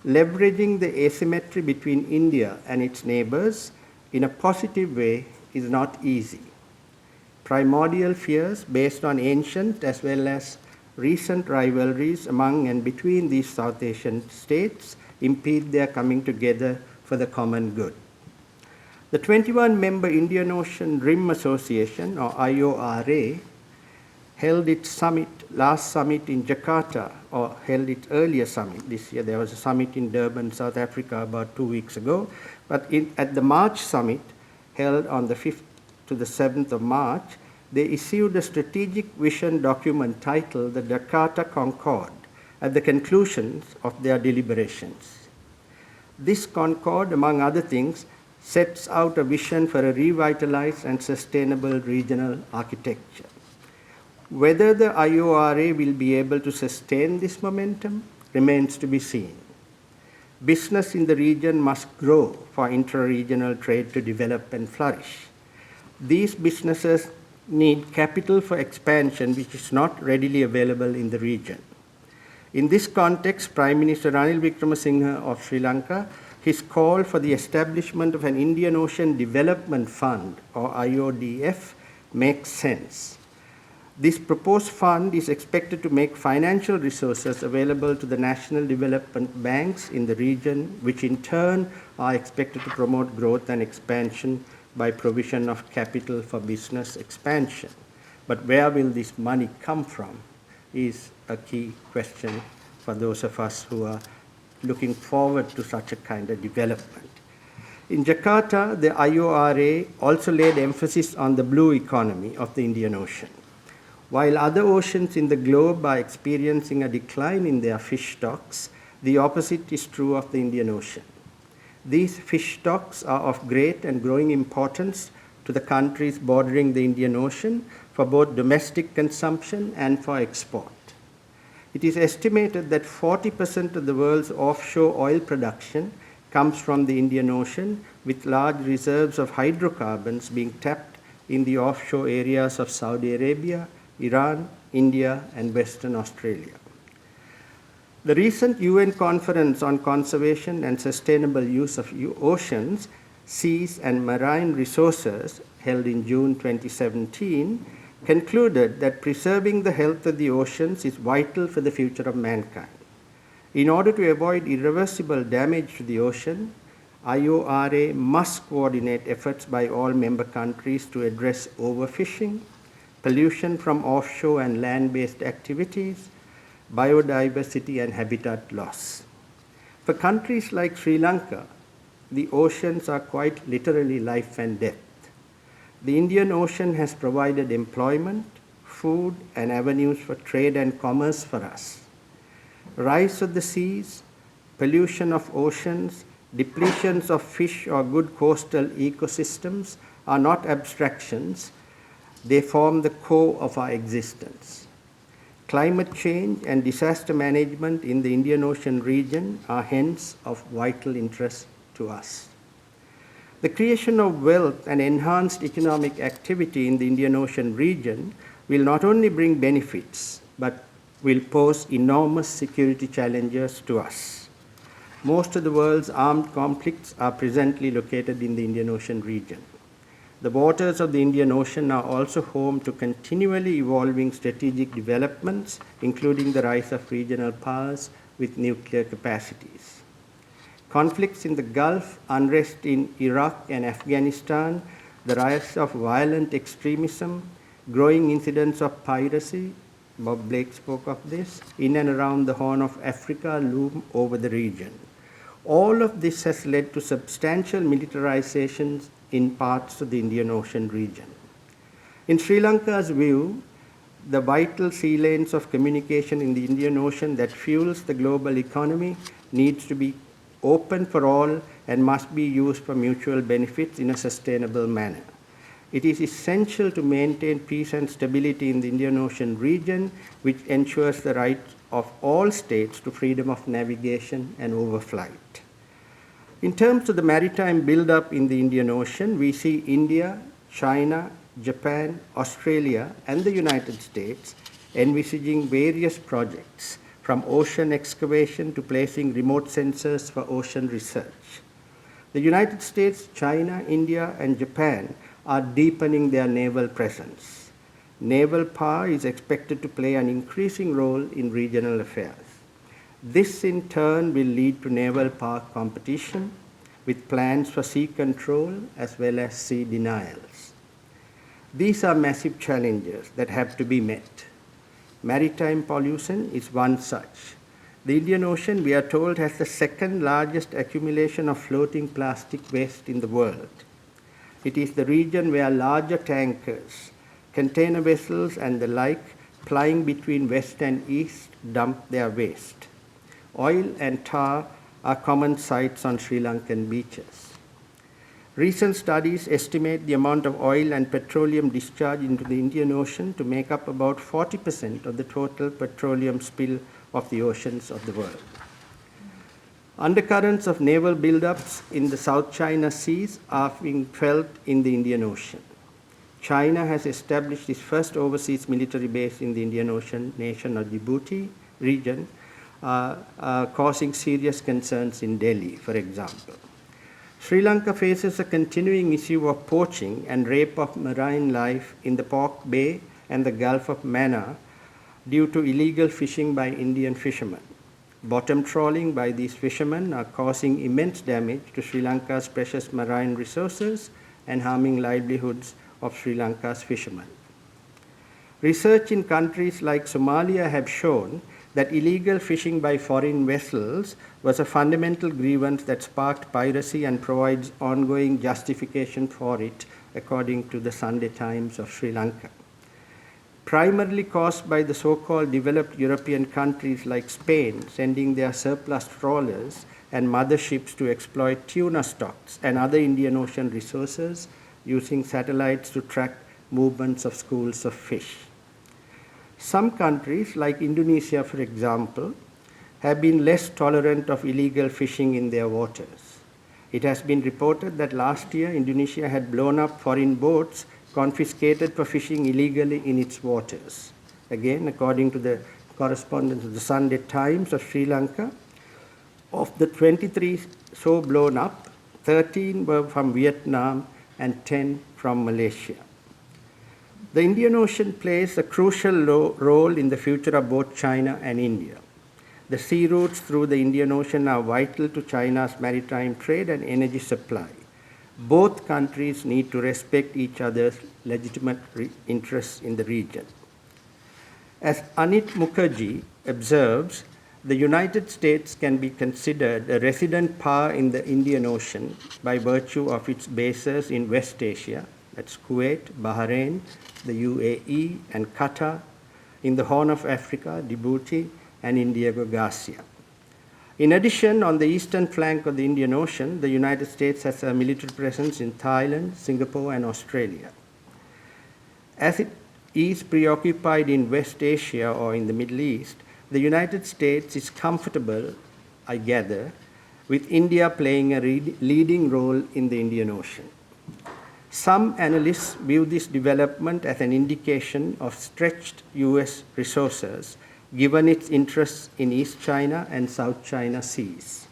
Leveraging the asymmetry between India and its neighbors in a positive way is not easy. Primordial fears based on ancient as well as recent rivalries among and between these South Asian states impede their coming together for the common good. The 21-member Indian Ocean Rim Association, or IORA, held its last summit in Jakarta, or held its earlier summit this year. There was a summit in Durban, South Africa about 2 weeks ago. But at the March summit, held on the 5th to the 7th of March, they issued a strategic vision document titled the Jakarta Concord at the conclusions of their deliberations. This Concord, among other things, sets out a vision for a revitalized and sustainable regional architecture. Whether the IORA will be able to sustain this momentum remains to be seen. Business in the region must grow for intra-regional trade to develop and flourish. These businesses need capital for expansion, which is not readily available in the region. In this context, Prime Minister Ranil Wickremesinghe of Sri Lanka, his call for the establishment of an Indian Ocean Development Fund, or IODF, makes sense. This proposed fund is expected to make financial resources available to the national development banks in the region, which in turn are expected to promote growth and expansion by provision of capital for business expansion. But where will this money come from is a key question for those of us who are looking forward to such a kind of development. In Jakarta, the IORA also laid emphasis on the blue economy of the Indian Ocean. While other oceans in the globe are experiencing a decline in their fish stocks, the opposite is true of the Indian Ocean. These fish stocks are of great and growing importance to the countries bordering the Indian Ocean for both domestic consumption and for export. It is estimated that 40% of the world's offshore oil production comes from the Indian Ocean, with large reserves of hydrocarbons being tapped in the offshore areas of Saudi Arabia, Iran, India, and Western Australia. The recent UN Conference on Conservation and Sustainable Use of Oceans, Seas and Marine Resources, held in June 2017, concluded that preserving the health of the oceans is vital for the future of mankind. In order to avoid irreversible damage to the ocean, IORA must coordinate efforts by all member countries to address overfishing, pollution from offshore and land-based activities, biodiversity and habitat loss. For countries like Sri Lanka, the oceans are quite literally life and death. The Indian Ocean has provided employment, food, and avenues for trade and commerce for us. Rise of the seas, pollution of oceans, depletions of fish or good coastal ecosystems are not abstractions. They form the core of our existence. Climate change and disaster management in the Indian Ocean region are hence of vital interest to us. The creation of wealth and enhanced economic activity in the Indian Ocean region will not only bring benefits, but will pose enormous security challenges to us. Most of the world's armed conflicts are presently located in the Indian Ocean region. The waters of the Indian Ocean are also home to continually evolving strategic developments, including the rise of regional powers with nuclear capacities. Conflicts in the Gulf, unrest in Iraq and Afghanistan, the rise of violent extremism, growing incidents of piracy, Bob Blake spoke of this, in and around the Horn of Africa loom over the region. All of this has led to substantial militarizations in parts of the Indian Ocean region. In Sri Lanka's view, the vital sea lanes of communication in the Indian Ocean that fuels the global economy needs to be open for all and must be used for mutual benefits in a sustainable manner. It is essential to maintain peace and stability in the Indian Ocean region, which ensures the right of all states to freedom of navigation and overflight. In terms of the maritime buildup in the Indian Ocean, we see India, China, Japan, Australia, and the United States envisaging various projects, from ocean excavation to placing remote sensors for ocean research. The United States, China, India, and Japan are deepening their naval presence. Naval power is expected to play an increasing role in regional affairs. This in turn will lead to naval power competition with plans for sea control as well as sea denials. These are massive challenges that have to be met. Maritime pollution is one such. The Indian Ocean, we are told, has the second largest accumulation of floating plastic waste in the world. It is the region where larger tankers, container vessels, and the like plying between west and east dump their waste. Oil and tar are common sights on Sri Lankan beaches. Recent studies estimate the amount of oil and petroleum discharged into the Indian Ocean to make up about 40% of the total petroleum spill of the oceans of the world. Undercurrents of naval buildups in the South China Seas are being felt in the Indian Ocean. China has established its first overseas military base in the Indian Ocean nation of Djibouti region, causing serious concerns in Delhi, for example. Sri Lanka faces a continuing issue of poaching and rape of marine life in the Pork Bay and the Gulf of Mannar due to illegal fishing by Indian fishermen. Bottom trawling by these fishermen are causing immense damage to Sri Lanka's precious marine resources and harming livelihoods of Sri Lanka's fishermen. Research in countries like Somalia have shown that illegal fishing by foreign vessels was a fundamental grievance that sparked piracy and provides ongoing justification for it, according to the Sunday Times of Sri Lanka. Primarily caused by the so-called developed European countries like Spain sending their surplus trawlers and motherships to exploit tuna stocks and other Indian Ocean resources using satellites to track movements of schools of fish. Some countries, like Indonesia, for example, have been less tolerant of illegal fishing in their waters. It has been reported that last year Indonesia had blown up foreign boats confiscated for fishing illegally in its waters. Again, according to the correspondent of the Sunday Times of Sri Lanka, of the 23 so blown up, 13 were from Vietnam and 10 from Malaysia. The Indian Ocean plays a crucial role in the future of both China and India. The sea routes through the Indian Ocean are vital to China's maritime trade and energy supply. Both countries need to respect each other's legitimate interests in the region. As Anit Mukherjee observes, the United States can be considered a resident power in the Indian Ocean by virtue of its bases in West Asia, that's Kuwait, Bahrain, the UAE, and Qatar, in the Horn of Africa, Djibouti, and in Diego Garcia. In addition, on the eastern flank of the Indian Ocean, the United States has a military presence in Thailand, Singapore, and Australia. As it is preoccupied in West Asia or in the Middle East, the United States is comfortable, I gather, with India playing a leading role in the Indian Ocean. Some analysts view this development as an indication of stretched US resources, given its interests in East China and South China Seas.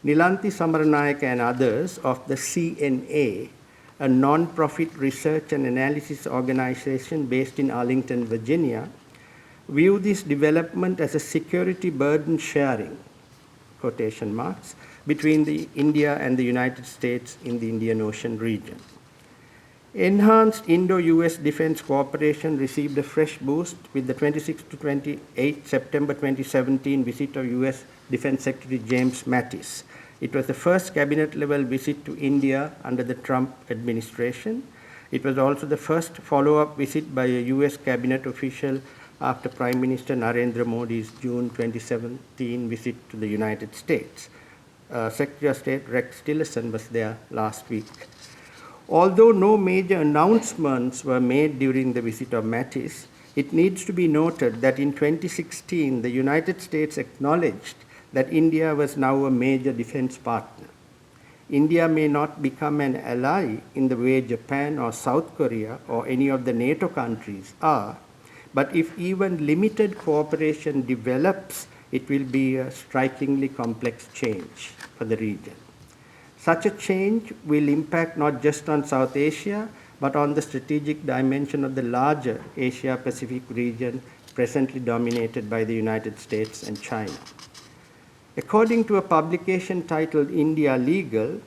Nilanthi Samaranayake and others of the CNA, a non-profit research and analysis organization based in Arlington, Virginia, view this development as a security burden sharing, quotation marks, between India and the United States in the Indian Ocean region. Enhanced IndoUS defense cooperation received a fresh boost with the 26 to 28 September 2017 visit of US Defense Secretary James Mattis It was the first cabinet-level visit to India under the Trump administration. It was also the first follow-up visit by a US cabinet official after Prime Minister Narendra Modi's June 2017 visit to the United States. Secretary of State Rex Tillerson was there last week. Although no major announcements were made during the visit of Mattis, it needs to be noted that in 2016, the United States acknowledged that India was now a major defense partner. India may not become an ally in the way Japan or South Korea or any of the NATO countries are, but if even limited cooperation develops, it will be a strikingly complex change for the region. Such a change will impact not just on South Asia, but on the strategic dimension of the larger Asia-Pacific region presently dominated by the United States and China. According to a publication titled India Legal,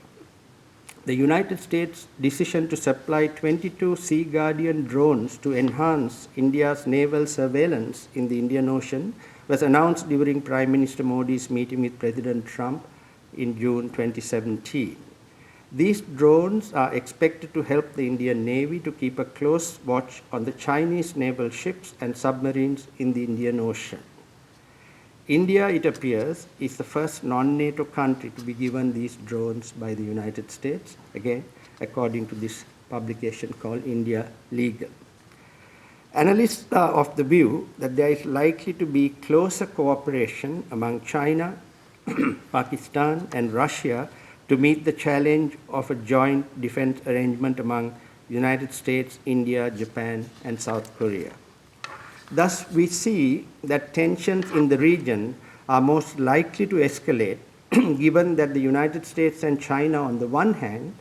the United States' decision to supply 22 Sea Guardian drones to enhance India's naval surveillance in the Indian Ocean was announced during Prime Minister Modi's meeting with President Trump in June 2017. These drones are expected to help the Indian Navy to keep a close watch on the Chinese naval ships and submarines in the Indian Ocean. India, it appears, is the first non-NATO country to be given these drones by the United States, again, according to this publication called India Legal. Analysts are of the view that there is likely to be closer cooperation among China, Pakistan, and Russia to meet the challenge of a joint defense arrangement among the United States, India, Japan, and South Korea. Thus, we see that tensions in the region are most likely to escalate given that the United States and China on the one hand,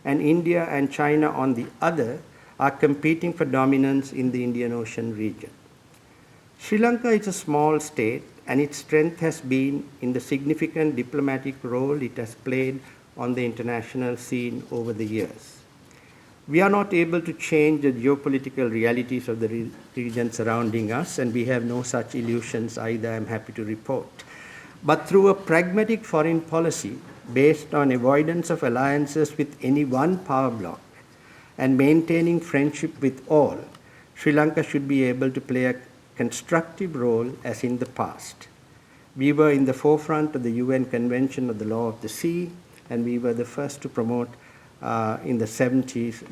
and India and China on the other, are competing for dominance in the Indian Ocean region. Sri Lanka is a small state, and its strength has been in the significant diplomatic role it has played on the international scene over the years. We are not able to change the geopolitical realities of the region surrounding us, and we have no such illusions either, I'm happy to report. But through a pragmatic foreign policy based on avoidance of alliances with any one power bloc and maintaining friendship with all, Sri Lanka should be able to play a constructive role as in the past. We were in the forefront of the UN Convention of the Law of the Sea, and we were the first to promote in the 70s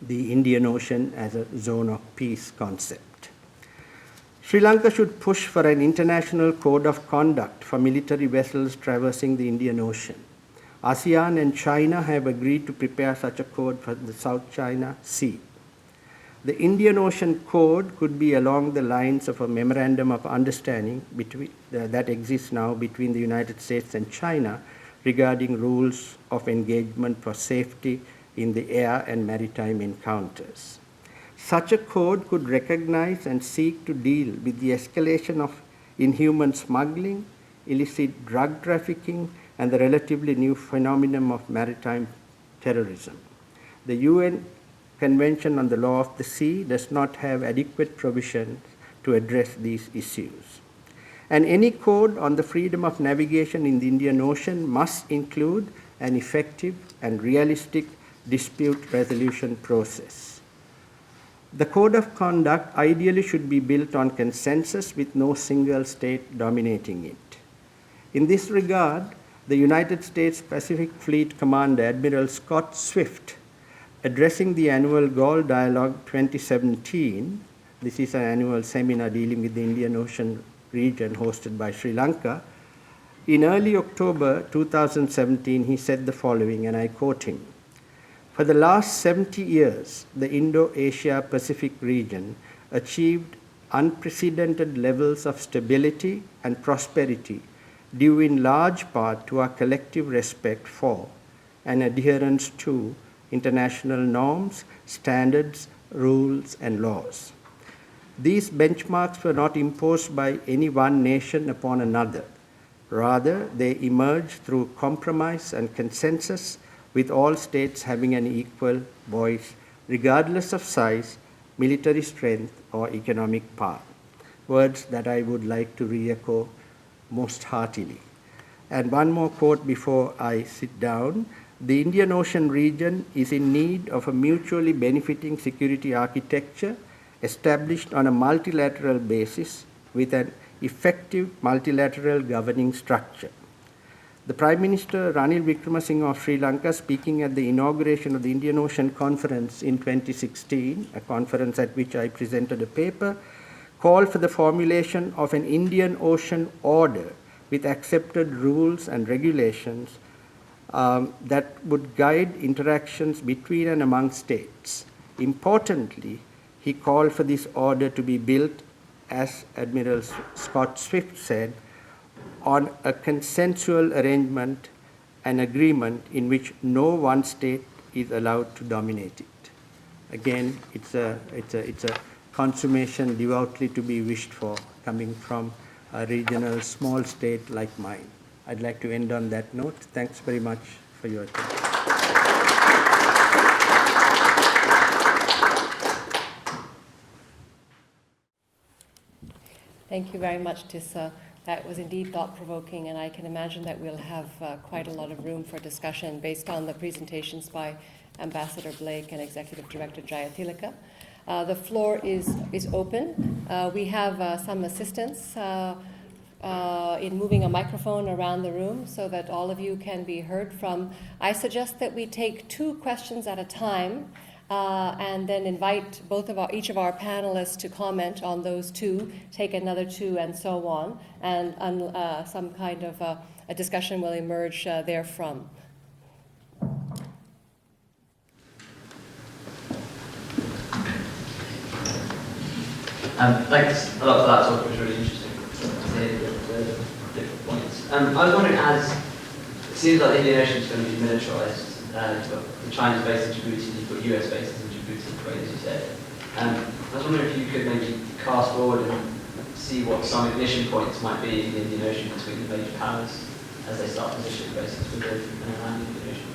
the Indian Ocean as a zone of peace concept. Sri Lanka should push for an international code of conduct for military vessels traversing the Indian Ocean. ASEAN and China have agreed to prepare such a code for the South China Sea. The Indian Ocean Code could be along the lines of a memorandum of understanding that exists now between the United States and China regarding rules of engagement for safety in the air and maritime encounters. Such a code could recognize and seek to deal with the escalation of inhuman smuggling, illicit drug trafficking, and the relatively new phenomenon of maritime terrorism. The UN Convention on the Law of the Sea does not have adequate provisions to address these issues. And any code on the freedom of navigation in the Indian Ocean must include an effective and realistic dispute resolution process. The code of conduct ideally should be built on consensus with no single state dominating it. In this regard, the United States Pacific Fleet Commander Admiral Scott Swift, addressing the annual Galle Dialogue 2017, this is an annual seminar dealing with the Indian Ocean region hosted by Sri Lanka, in early October 2017, he said the following, and I quote him: "For the last 70 years, the Indo-Asia Pacific region achieved unprecedented levels of stability and prosperity due in large part to our collective respect for and adherence to international norms, standards, rules, and laws. These benchmarks were not imposed by any one nation upon another. Rather, they emerged through compromise and consensus, with all states having an equal voice, regardless of size, military strength, or economic power." Words that I would like to re-echo most heartily. And one more quote before I sit down. The Indian Ocean region is in need of a mutually benefiting security architecture established on a multilateral basis with an effective multilateral governing structure. The Prime Minister Ranil Wickremesinghe of Sri Lanka, speaking at the inauguration of the Indian Ocean Conference in 2016, a conference at which I presented a paper, called for the formulation of an Indian Ocean order with accepted rules and regulations that would guide interactions between and among states. Importantly, he called for this order to be built, as Admiral Scott Swift said, on a consensual arrangement and agreement in which no one state is allowed to dominate it. Again, it's a consummation devoutly to be wished for, coming from a regional small state like mine. I'd like to end on that note. Thanks very much for your attention. Thank you very much, Tissa. That was indeed thought-provoking, and I can imagine that we'll have quite a lot of room for discussion based on the presentations by Ambassador Blake and Executive Director Jayatilaka. The floor is open. We have some assistance in moving a microphone around the room so that all of you can be heard from. I suggest that we take 2 questions at a time and then invite each of our panelists to comment on those 2, take another 2, and so on, and some kind of a discussion will emerge therefrom. Thanks a lot for that talk. It was really interesting to hear the different points. I was wondering, as it seems like the Indian Ocean is going to be militarized, the China's based in Djibouti, you've got US bases in Djibouti, as you said. I was wondering if you could maybe cast forward and see what some ignition points might be in the Indian Ocean between the major powers as they start positioning bases within and around the Indian Ocean.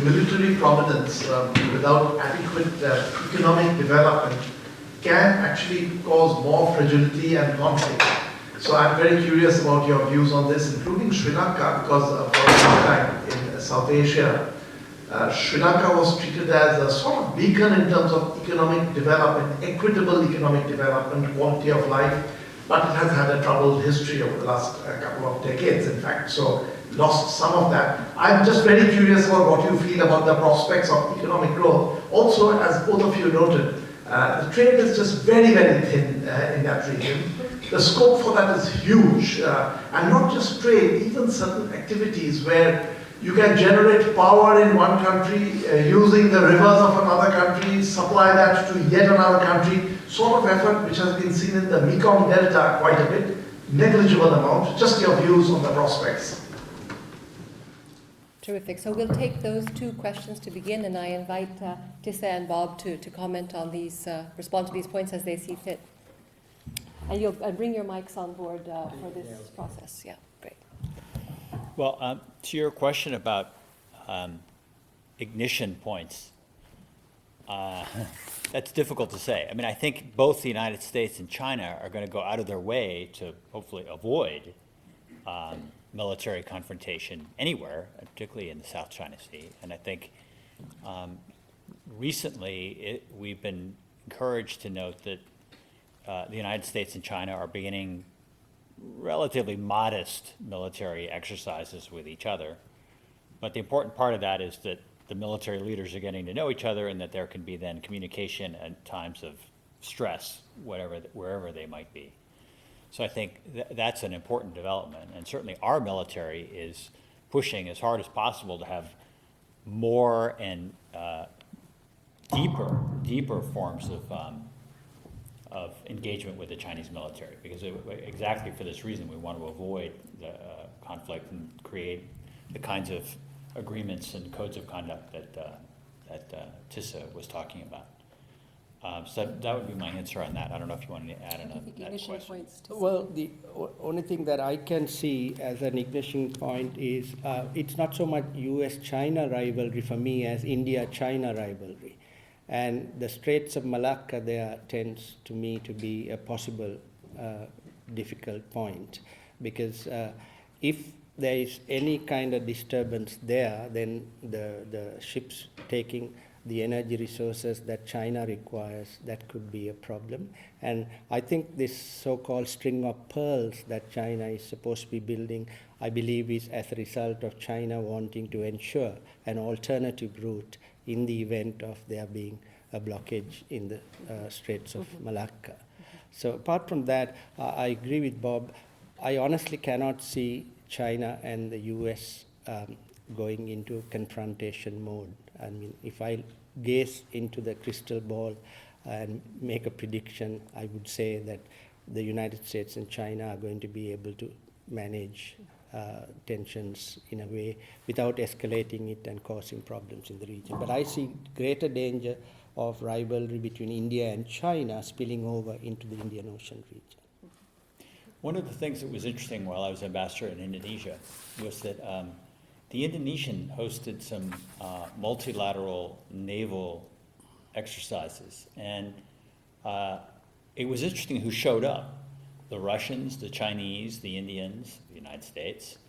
Military prominence without adequate economic development can actually cause more fragility and conflict. So I'm very curious about your views on this, including Sri Lanka, because for a long time in South Asia, Sri Lanka was treated as a sort of beacon in terms of economic development, equitable economic development, quality of life, but it has had a troubled history over the last couple of decades, in fact. So lost some of that. I'm just very curious about what you feel about the prospects of economic growth. Also, as both of you noted, the trade is just very, very thin in that region. The scope for that is huge. And not just trade, even certain activities where you can generate power in one country using the rivers of another country, supply that to yet another country, sort of effort which has been seen in the Mekong Delta quite a bit, negligible amount. Just your views on the prospects. Terrific. So we'll take those 2 questions to begin, and I invite Tissa and Bob to comment on these, respond to these points as they see fit. And you'll bring your mics on board for this process. Yeah, great. Well, to your question about ignition points, that's difficult to say. I mean, I think both the United States and China are going to go out of their way to hopefully avoid military confrontation anywhere, particularly in the South China Sea. And I think recently we've been encouraged to note that the United States and China are beginning relatively modest military exercises with each other. But the important part of that is that the military leaders are getting to know each other, and that there can be then communication at times of stress, wherever they might be. So I think that's an important development, and certainly our military is pushing as hard as possible to have more and deeper forms of engagement with the Chinese military, because exactly for this reason we want to avoid the conflict and create the kinds of agreements and codes of conduct that Tissa was talking about. So that would be my answer on that. I don't know if you wanted to add I think that ignition question. points to Well, the only thing that I can see as an ignition point is it's not so much US-China rivalry for me as India-China rivalry. And the Straits of Malacca there tends to me to be a possible difficult point, because if there is any kind of disturbance there, then the ships taking the energy resources that China requires, that could be a problem. And I think this so-called string of pearls that China is supposed to be building, I believe is as a result of China wanting to ensure an alternative route in the event of there being a blockage in the Straits of Malacca. So apart from that, I agree with Bob. I honestly cannot see China and the US going into confrontation mode. I mean, if I gaze into the crystal ball and make a prediction, I would say that the United States and China are going to be able to manage tensions in a way without escalating it and causing problems in the region. But I see greater danger of rivalry between India and China spilling over into the Indian Ocean region. One of the things that was interesting while I was ambassador in Indonesia was that the Indonesian hosted some multilateral naval exercises, and it was interesting who showed up. The Russians, the Chinese, the Indians, the United States,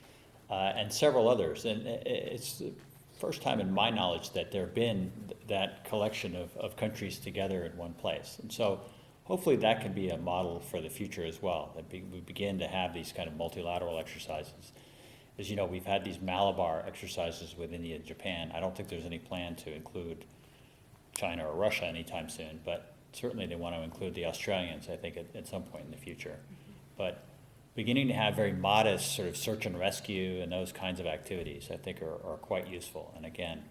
and several others. And it's the first time in my knowledge that there have been that collection of countries together in one place. And so hopefully that can be a model for the future as well, that we begin to have these kind of multilateral exercises. As you know, we've had these Malabar exercises with India and Japan. I don't think there's any plan to include China or Russia anytime soon, but certainly they want to include the Australians, I think, at some point in the future. But beginning to have very modest sort of search and rescue and those kinds of activities, I think, are quite useful. And again,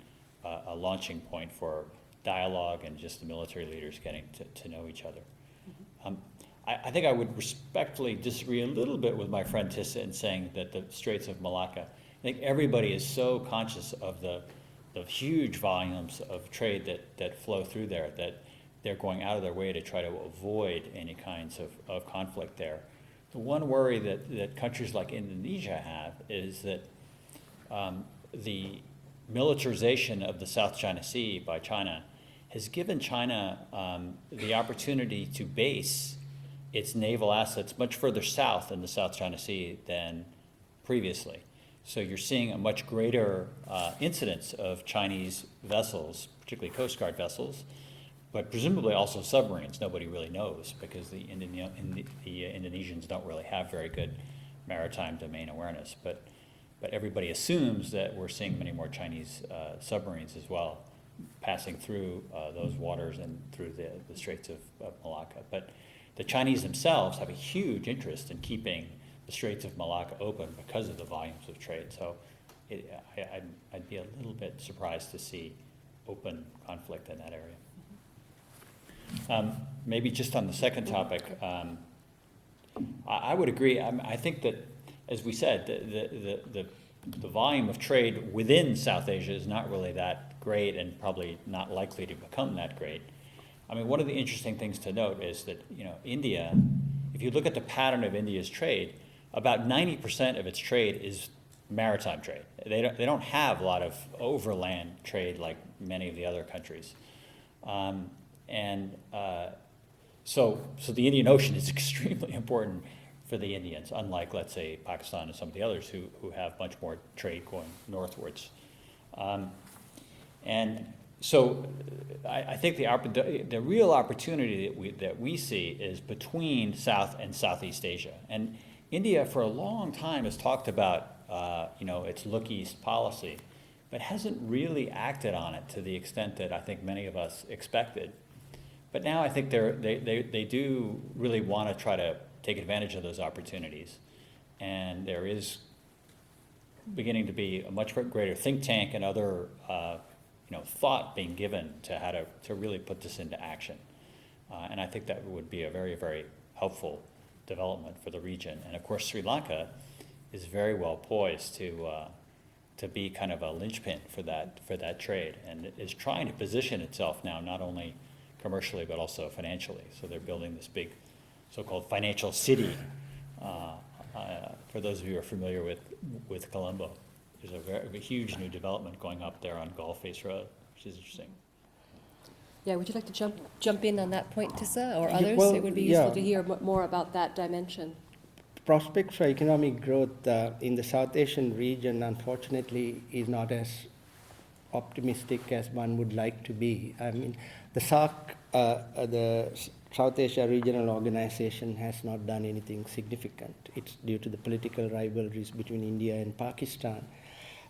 a launching point for dialogue and just the military leaders getting to know each other. I think I would respectfully disagree a little bit with my friend Tissa in saying that the Straits of Malacca, I think everybody is so conscious of the huge volumes of trade that flow through there that they're going out of their way to try to avoid any kinds of conflict there. The one worry that countries like Indonesia have is that the militarization of the South China Sea by China has given China the opportunity to base its naval assets much further south in the South China Sea than previously. So you're seeing a much greater incidence of Chinese vessels, particularly Coast Guard vessels, but presumably also submarines. Nobody really knows because the Indonesians don't really have very good maritime domain awareness. But everybody assumes that we're seeing many more Chinese submarines as well, passing through those waters and through the Straits of Malacca. But the Chinese themselves have a huge interest in keeping the Straits of Malacca open because of the volumes of trade. So I'd be a little bit surprised to see open conflict in that area. Maybe just on the second topic, I would agree. I think that, as we said, the volume of trade within South Asia is not really that great and probably not likely to become that great. I mean, one of the interesting things to note is that, India, if you look at the pattern of India's trade, about 90% of its trade is maritime trade. They don't have a lot of overland trade like many of the other countries. So the Indian Ocean is extremely important for the Indians, unlike, let's say, Pakistan and some of the others who have much more trade going northwards. And so I think the real opportunity that we see is between South and Southeast Asia. And India, for a long time, has talked about its look east policy, but hasn't really acted on it to the extent that I think many of us expected. But now I think they do really want to try to take advantage of those opportunities, and there is beginning to be a much greater think tank and other thought being given to how to really put this into action, and I think that would be a very, very helpful development for the region. And of course, Sri Lanka is very well poised to be kind of a linchpin for that trade, and is trying to position itself now not only commercially, but also financially. So they're building this big so-called financial city. For those of you who are familiar with Colombo, there's a huge new development going up there on Gulf Face Road, which is interesting. Yeah, would you like to jump in on that point, Tissa, or Yeah, others? well, It would be useful yeah. to hear more about that dimension. Prospects for economic growth in the South Asian region, unfortunately, is not as optimistic as one would like to be. I mean, the SARC, the South Asia Regional Organization, has not done anything significant. It's due to the political rivalries between India and Pakistan.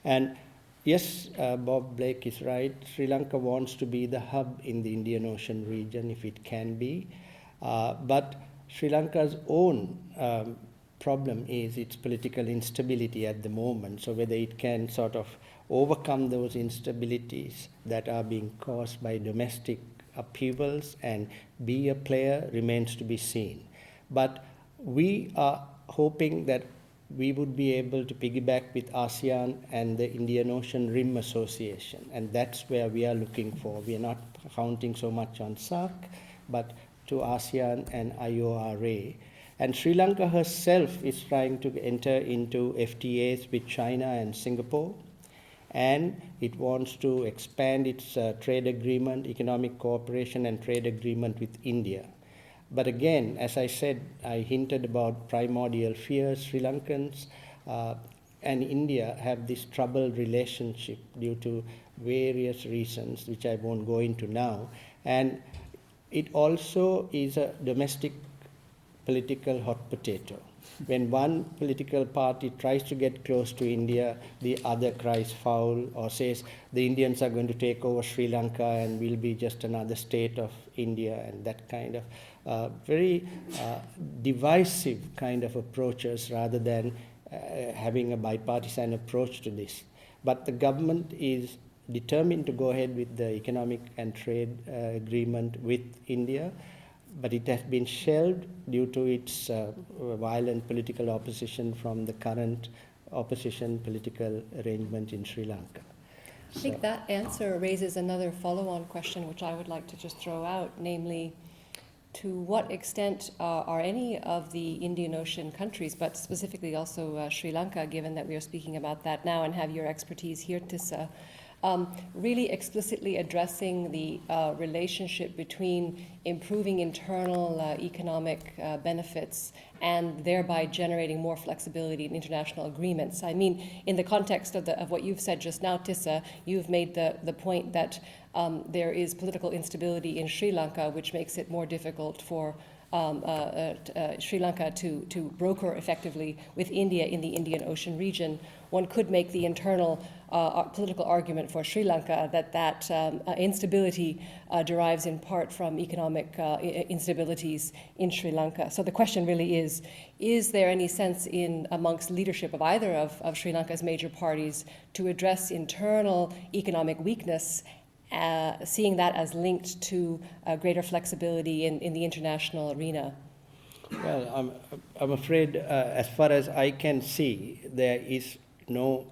And yes, Bob Blake is right. Sri Lanka wants to be the hub in the Indian Ocean region, if it can be. But Sri Lanka's own problem is its political instability at the moment. So whether it can sort of overcome those instabilities that are being caused by domestic upheavals and be a player remains to be seen. But we are hoping that we would be able to piggyback with ASEAN and the Indian Ocean Rim Association, and that's where we are looking for. We are not counting so much on SARC, but to ASEAN and IORA. And Sri Lanka herself is trying to enter into FTAs with China and Singapore, and it wants to expand its trade agreement, economic cooperation and trade agreement with India. But again, as I said, I hinted about primordial fears. Sri Lankans and India have this troubled relationship due to various reasons, which I won't go into now. And it also is a domestic political hot potato. When one political party tries to get close to India, the other cries foul or says the Indians are going to take over Sri Lanka and we'll be just another state of India, and that kind of very divisive kind of approaches rather than having a bipartisan approach to this. But the government is determined to go ahead with the economic and trade agreement with India, but it has been shelved due to its violent political opposition from the current opposition political arrangement in Sri Lanka. I think that answer raises another follow-on question, which I would like to just throw out, namely, to what extent are any of the Indian Ocean countries, but specifically also Sri Lanka, given that we are speaking about that now and have your expertise here, Tissa, really explicitly addressing the relationship between improving internal economic benefits and thereby generating more flexibility in international agreements. I mean, in the context of what you've said just now, Tissa, you've made the point that there is political instability in Sri Lanka, which makes it more difficult for Sri Lanka to broker effectively with India in the Indian Ocean region. One could make the internal political argument for Sri Lanka that instability derives in part from economic instabilities in Sri Lanka. So the question really is there any sense amongst leadership of either of Sri Lanka's major parties to address internal economic weakness, seeing that as linked to greater flexibility in the international arena? Well, I'm afraid, as far as I can see, there is no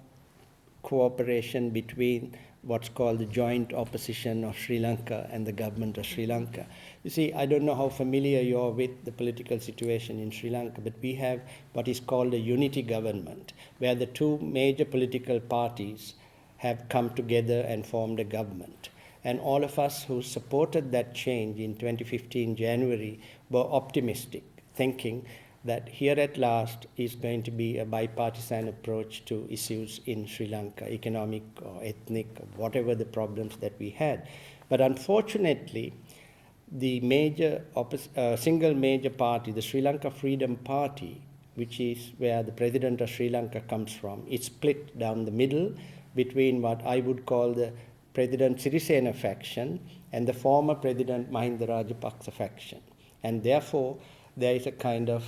cooperation between what's called the joint opposition of Sri Lanka and the government of Sri Lanka. You see, I don't know how familiar you are with the political situation in Sri Lanka, but we have what is called a unity government, where the two major political parties have come together and formed a government. And all of us who supported that change in 2015 January were optimistic, thinking that here at last is going to be a bipartisan approach to issues in Sri Lanka, economic or ethnic, or whatever the problems that we had. But unfortunately, the single major party, the Sri Lanka Freedom Party, which is where the president of Sri Lanka comes from, is split down the middle between what I would call the President Sirisena faction and the former President Mahinda Rajapaksa faction. And therefore, there is a kind of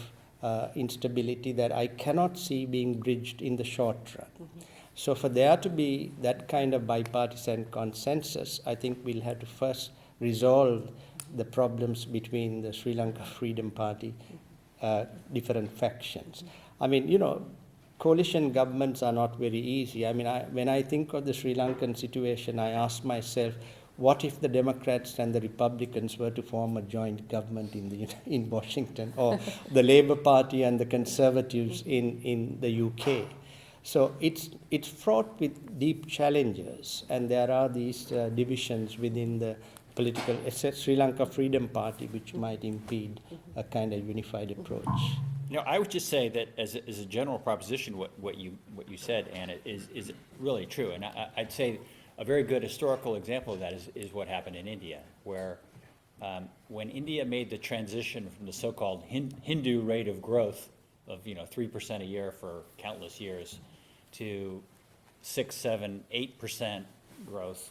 instability that I cannot see being bridged in the short run. Mm-hmm. So for there to be that kind of bipartisan consensus, I think we'll have to first resolve the problems between the Sri Lanka Freedom Party, different factions. I mean, coalition governments are not very easy. I mean, when I think of the Sri Lankan situation, I ask myself, what if the Democrats and the Republicans were to form a joint government in Washington, or the Labour Party and the Conservatives in the UK? So it's fraught with deep challenges, and there are these divisions within the political Sri Lanka Freedom Party, which might impede a kind of unified approach. You know, I would just say that as a general proposition, what you said, Anna, is really true. And I'd say a very good historical example of that is what happened in India, where when India made the transition from the so-called Hindu rate of growth of 3% a year for countless years to 6, 7, 8% growth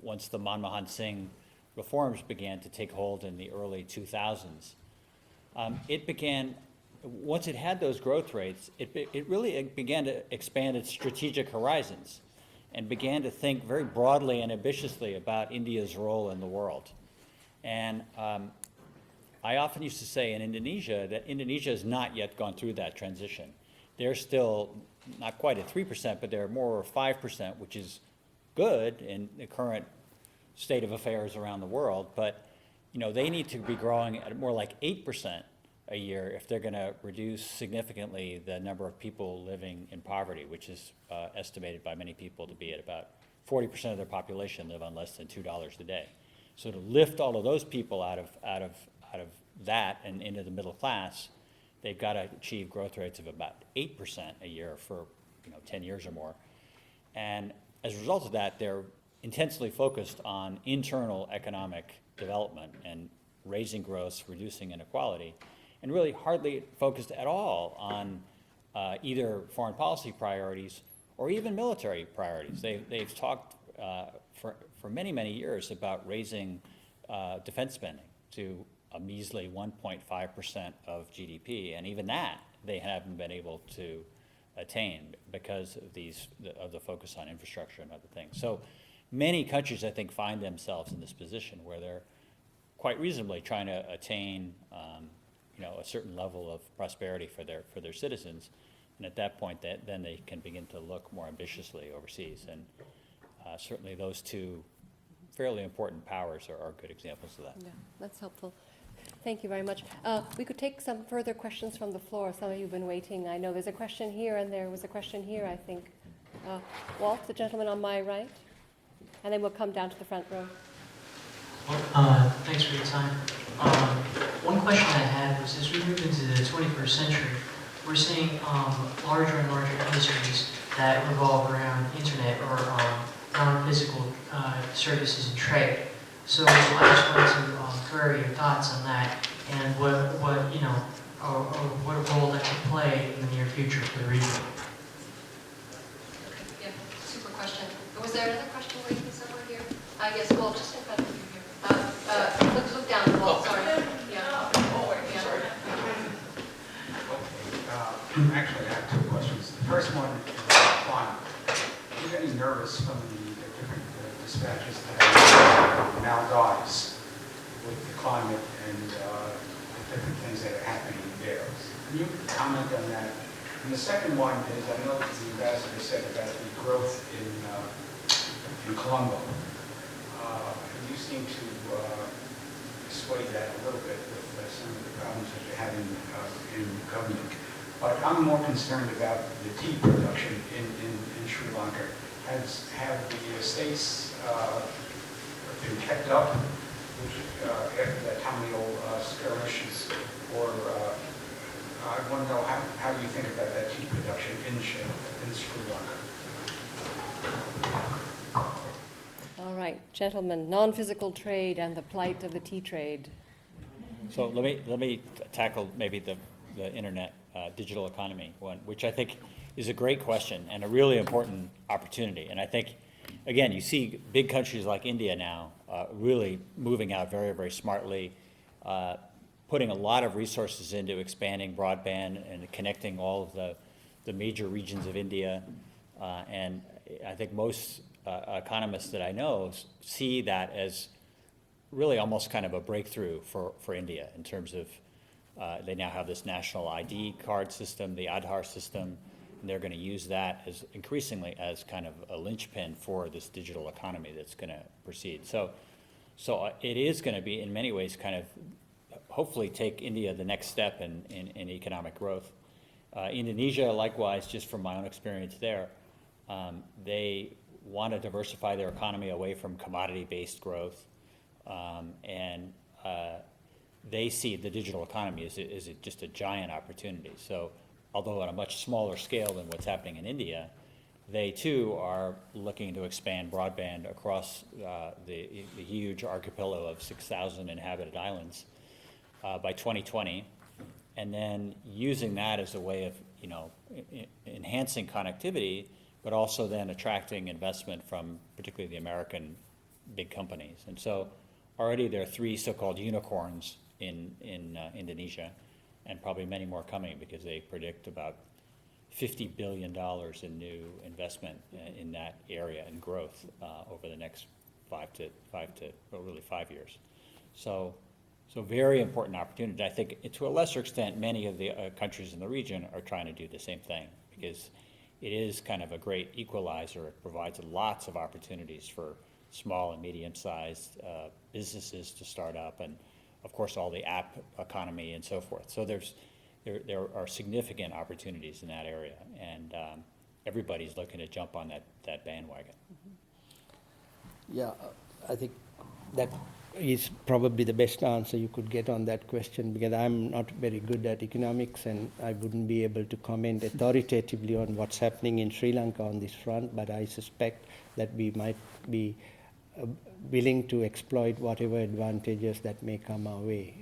once the Manmohan Singh reforms began to take hold in the early 2000s. It began, once it had those growth rates, it really began to expand its strategic horizons and began to think very broadly and ambitiously about India's role in the world. And I often used to say in Indonesia that Indonesia has not yet gone through that transition. They're still not quite at 3%, but they're more 5%, which is good in the current state of affairs around the world. But they need to be growing at more like 8% a year if they're going to reduce significantly the number of people living in poverty, which is estimated by many people to be at about 40% of their population live on less than $2 a day. So to lift all of those people out of that and into the middle class, they've got to achieve growth rates of about 8% a year for 10 years or more. And as a result of that, they're intensely focused on internal economic development and raising growth, reducing inequality, and really hardly focused at all on either foreign policy priorities or even military priorities. They've talked for many, many years about raising defense spending to a measly 1.5% of GDP, and even that they haven't been able to attain because of the focus on infrastructure and other things. So many countries, I think, find themselves in this position where they're quite reasonably trying to attain a certain level of prosperity for their citizens, and at that point, then they can begin to look more ambitiously overseas. And certainly, those two fairly important powers are good examples of that. Yeah, that's helpful. Thank you very much. We could take some further questions from the floor. Some of you have been waiting. I know there's a question here, and there was a question here, I think. Walt, the gentleman on my right, and then we'll come down to the front row. Thanks for your time. One question I had was, as we move into the 21st century, we're seeing larger and larger industries that revolve around internet or non-physical services and trade. So I just wanted to query your thoughts on that and what role that could play in the near future for the region. Yeah, super question. Was there another question waiting somewhere here? Yes, well, just in front of you here. Look down, Walt, sorry. Yeah. Sorry. Okay. Actually, I have two questions. The first one is climate. Are you getting nervous from the different dispatches that now dies with the climate and the different things that are happening there? Can you comment on that? And the second one is, I know that the ambassador said about the growth in Colombo. You seem to dissuade that a little bit with some of the problems that you're having in government. But I'm more concerned about the tea production in Sri Lanka. Have the estates been kept up after that Tamil skirmishes? Or I want to know how you think about that tea production in Sri Lanka. All right, gentlemen, non-physical trade and the plight of the tea trade. So let me tackle maybe the internet digital economy one, which I think is a great question and a really important opportunity. And I think, again, you see big countries like India now really moving out very, very smartly, putting a lot of resources into expanding broadband and connecting all of the major regions of India. And I think most economists that I know see that as really almost kind of a breakthrough for India in terms of they now have this national ID card system, the Aadhaar system, And they're going to use that as increasingly as kind of a linchpin for this digital economy that's going to proceed. So it is going to be, in many ways, kind of hopefully take India the next step in economic growth. Indonesia, likewise, just from my own experience there, they want to diversify their economy away from commodity-based growth, and they see the digital economy as just a giant opportunity. So although on a much smaller scale than what's happening in India, they too are looking to expand broadband across the huge archipelago of 6,000 inhabited islands by 2020, and then using that as a way of, enhancing connectivity, but also then attracting investment from particularly the American big companies. And so already there are 3 so-called unicorns in Indonesia, and probably many more coming, because they predict about $50 billion in new investment in that area and growth over the next 5 years. So very important opportunity. I think to a lesser extent, many of the countries in the region are trying to do the same thing, because it is kind of a great equalizer. It provides lots of opportunities for small and medium-sized businesses to start up, and of course all the app economy and so forth. So there are significant opportunities in that area, and everybody's looking to jump on that bandwagon. Yeah, I think that is probably the best answer you could get on that question, because I'm not very good at economics and I wouldn't be able to comment authoritatively on what's happening in Sri Lanka on this front, but I suspect that we might be willing to exploit whatever advantages that may come our way.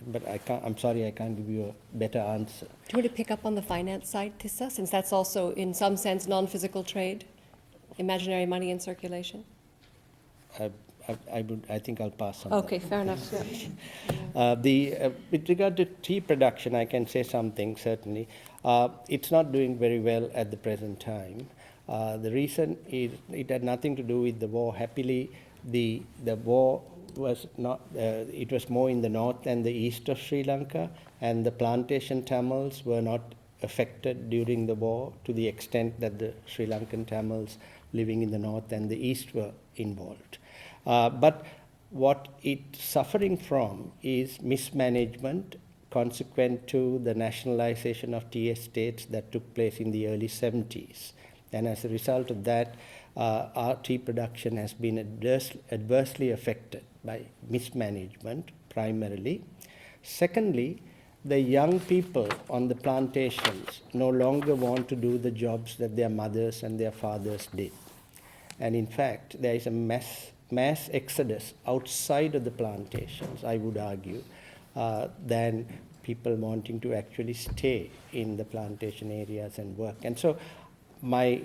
But I'm sorry, I can't give you a better answer. Do you want to pick up on the finance side, Tissa, since that's also in some sense non-physical trade, imaginary money in circulation? I think I'll pass on Okay, that. fair enough. With regard to tea production, I can say something, certainly. It's not doing very well at the present time. The reason is it had nothing to do with the war. Happily, the war was not, it was more in the north and the east of Sri Lanka, and the plantation Tamils were not affected during the war to the extent that the Sri Lankan Tamils living in the north and the east were involved. But what it's suffering from is mismanagement consequent to the nationalization of tea estates that took place in the early 70s. And as a result of that, our tea production has been adversely affected by mismanagement, primarily. Secondly, the young people on the plantations no longer want to do the jobs that their mothers and their fathers did. And in fact, there is a mass exodus outside of the plantations, I would argue, than people wanting to actually stay in the plantation areas and work. And so my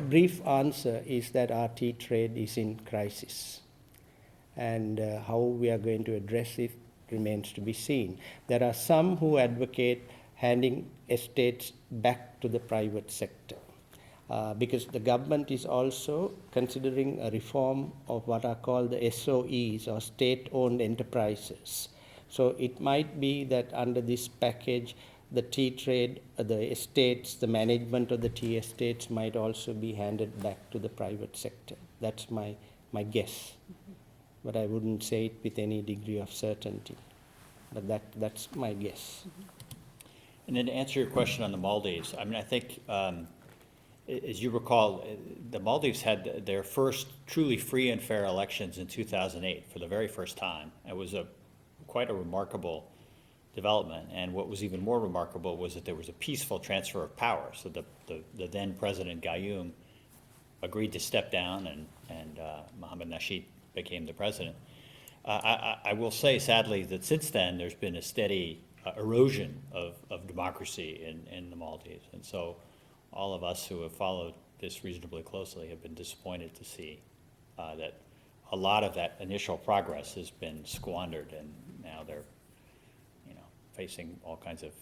brief answer is that our tea trade is in crisis. And how we are going to address it remains to be seen. There are some who advocate handing estates back to the private sector. Because the government is also considering a reform of what are called the SOEs, or state-owned enterprises. So it might be that under this package, the tea trade, the estates, the management of the tea estates might also be handed back to the private sector. That's my guess. Mm-hmm. But I wouldn't say it with any degree of certainty. But that's my guess. Mm-hmm. And then to answer your question on the Maldives, I mean, I think, as you recall, the Maldives had their first truly free and fair elections in 2008 for the very first time. It was quite a remarkable development, and what was even more remarkable was that there was a peaceful transfer of power. So the then President Gayoom agreed to step down, and Mohammed Nasheed became the president. I will say, sadly, that since then there's been a steady erosion of democracy in the Maldives, and so all of us who have followed this reasonably closely have been disappointed to see that a lot of that initial progress has been squandered, and now they're facing all kinds of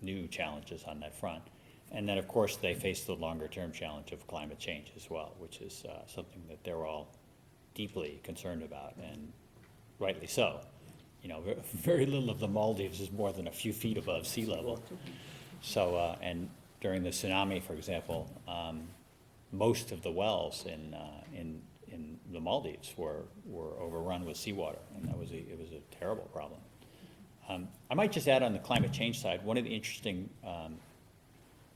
new challenges on that front. And then, of course, they face the longer-term challenge of climate change as well, which is something that they're all deeply concerned about, and rightly so. Very little of the Maldives is more than a few feet above sea level. So, and during the tsunami, for example, most of the wells in the Maldives were overrun with seawater, and it was a terrible problem. I might just add on the climate change side, one of the interesting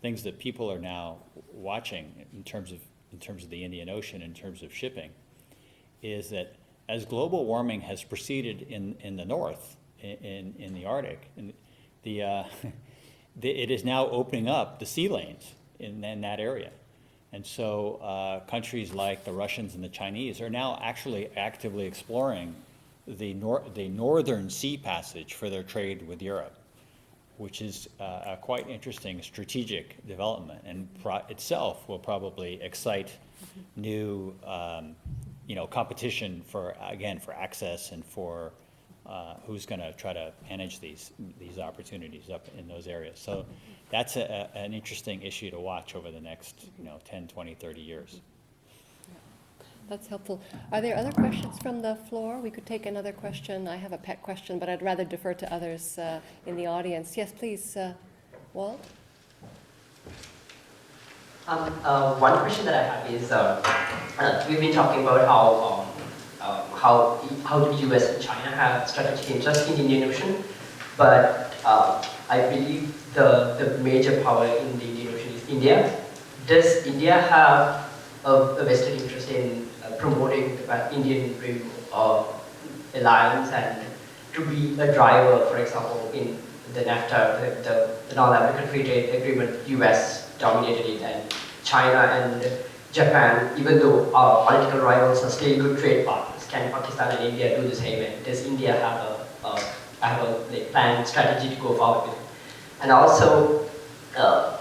things that people are now watching in terms of the Indian Ocean, in terms of shipping, is that as global warming has proceeded in the north, in the Arctic, and it is now opening up the sea lanes in that area. And so countries like the Russians and the Chinese are now actually actively exploring the northern sea passage for their trade with Europe, which is a quite interesting strategic development, and itself will probably excite new competition for access and for who's going to try to manage these opportunities up in those areas. So that's an interesting issue to watch over the next 10, 20, 30 years. That's helpful. Are there other questions from the floor? We could take another question. I have a pet question, but I'd rather defer to others in the audience. Yes, please, Walt. One question that I have is, we've been talking about how the US and China have strategic interest in the Indian Ocean, but I believe the major power in the Indian Ocean is India. Does India have a vested interest in promoting the Indian Rim alliance and to be a driver, for example, in the NAFTA, the North American Free Trade Agreement? US dominated it, and China and Japan, even though our political rivals, are still good trade partners. Can Pakistan and India do the same? And does India have a planned strategy to go forward with it? And also,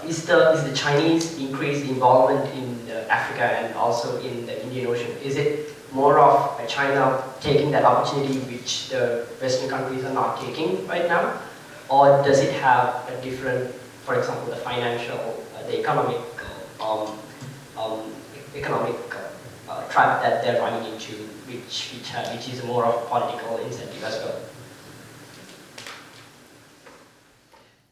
is the Chinese increased involvement in Africa and also in the Indian Ocean, is it more of China taking that opportunity which the Western countries are not taking right now? Or does it have a different, for example, the financial, the economic trap that they're running into, which is more of a political incentive as well?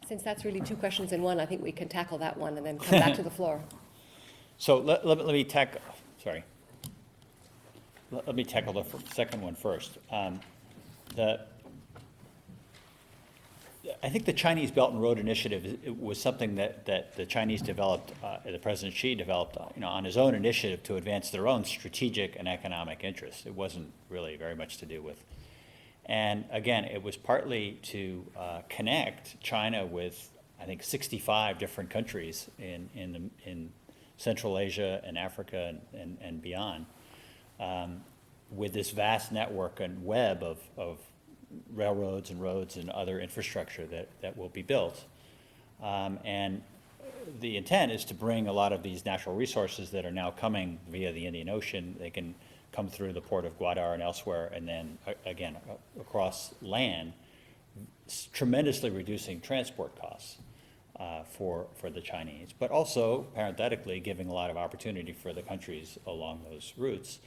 Since that's really two questions in one, I think we can tackle that one and then come back to the floor. So let me tackle the second one first. I think the Chinese Belt and Road Initiative was something that the Chinese developed, the President Xi developed, on his own initiative to advance their own strategic and economic interests. It wasn't really very much to do with. And again, it was partly to connect China with, I think, 65 different countries in Central Asia and Africa and beyond, with this vast network and web of railroads and roads and other infrastructure that will be built. And the intent is to bring a lot of these natural resources that are now coming via the Indian Ocean. They can come through the port of Gwadar and elsewhere, and then again across land, tremendously reducing transport costs for the Chinese, but also parenthetically giving a lot of opportunity for the countries along those routes,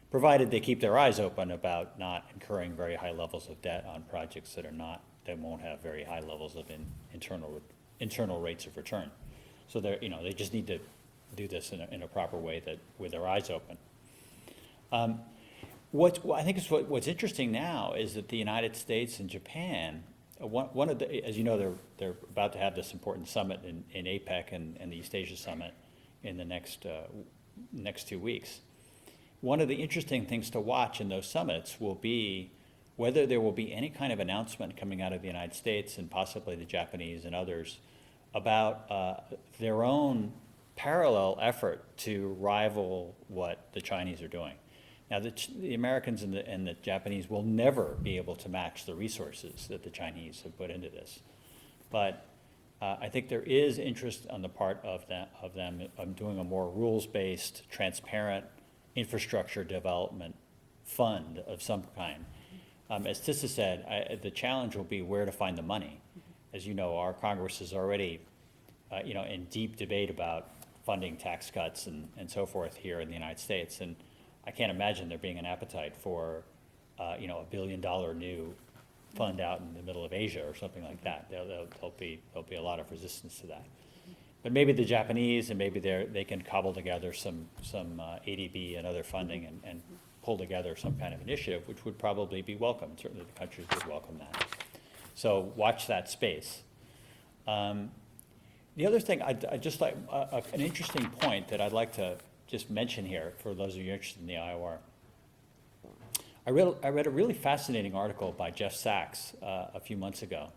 provided they keep their eyes open about not incurring very high levels of debt on projects that won't have very high levels of internal rates of return. So they just need to do this in a proper way with their eyes open. I think what's interesting now is that the United States and Japan, one of the, as you know, they're about to have this important summit in APEC and the East Asia Summit in the next 2 weeks. One of the interesting things to watch in those summits will be whether there will be any kind of announcement coming out of the United States and possibly the Japanese and others about their own parallel effort to rival what the Chinese are doing. Now, the Americans and the Japanese will never be able to match the resources that the Chinese have put into this. But I think there is interest on the part of them doing a more rules-based, transparent infrastructure development fund of some kind. As Tissa said, the challenge will be where to find the money. As you know, our Congress is already in deep debate about funding tax cuts and so forth here in the United States. And I can't imagine there being an appetite for $1 billion new fund out in the middle of Asia or something like that. There'll be a lot of resistance to that. but maybe the Japanese and maybe they can cobble together some ADB and other funding and pull together some kind of initiative, which would probably be welcome. Certainly the countries would welcome that. So watch that space. The other thing, I just like, an interesting point that I'd like to just mention here for those of you interested in the IOR. I read a really fascinating article by Jeff Sachs a few months ago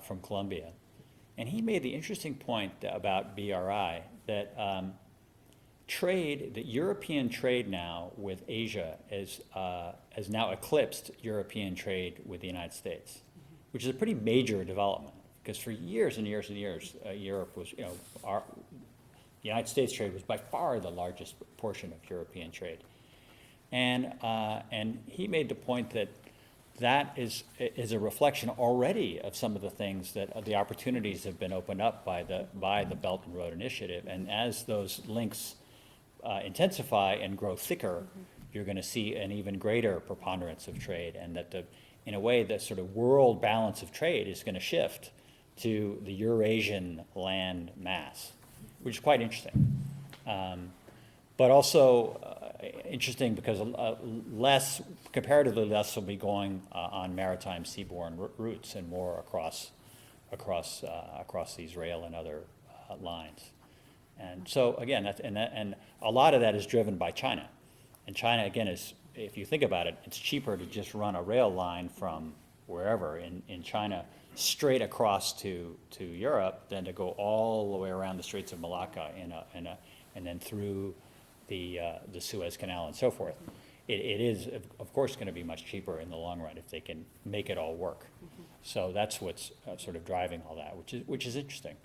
from Columbia. And he made the interesting point about BRI that that European trade now with Asia has now eclipsed European trade with the United States, which is a pretty major development. Because for years and years and years, Europe was, the United States trade was by far the largest portion of European trade. And he made the point that is a reflection already of some of the things that the opportunities have been opened up by the Belt and Road Initiative. And as those links intensify and grow thicker, you're going to see an even greater preponderance of trade, and that in a way, the sort of world balance of trade is going to shift to the Eurasian land mass, which is quite interesting. But also interesting because comparatively less will be going on maritime seaborne routes and more across these rail and other lines. And so again, and a lot of that is driven by China. And China, again, if you think about it, it's cheaper to just run a rail line from wherever in China straight across to Europe than to go all the way around the Straits of Malacca and then through the Suez Canal and so forth. It is, of course, going to be much cheaper in the long run if they can make it all work. So that's what's sort of driving all that, which is interesting.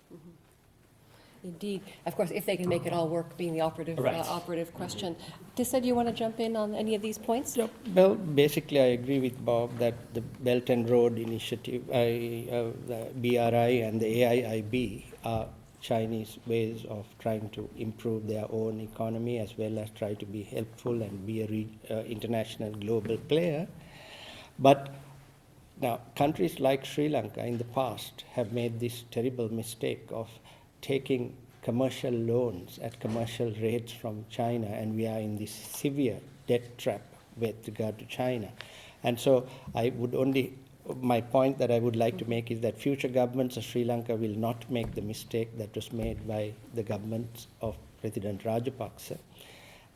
Indeed. Of course, if they can make it all work being the operative question. Tissa, do you want to jump in on any of these points? Yeah, well, basically, I agree with Bob that the Belt and Road Initiative, the BRI and the AIIB are Chinese ways of trying to improve their own economy as well as try to be helpful and be a international global player. But now, countries like Sri Lanka in the past have made this terrible mistake of taking commercial loans at commercial rates from China, and we are in this severe debt trap with regard to China. And so my point that I would like to make is that future governments of Sri Lanka will not make the mistake that was made by the government of President Rajapaksa.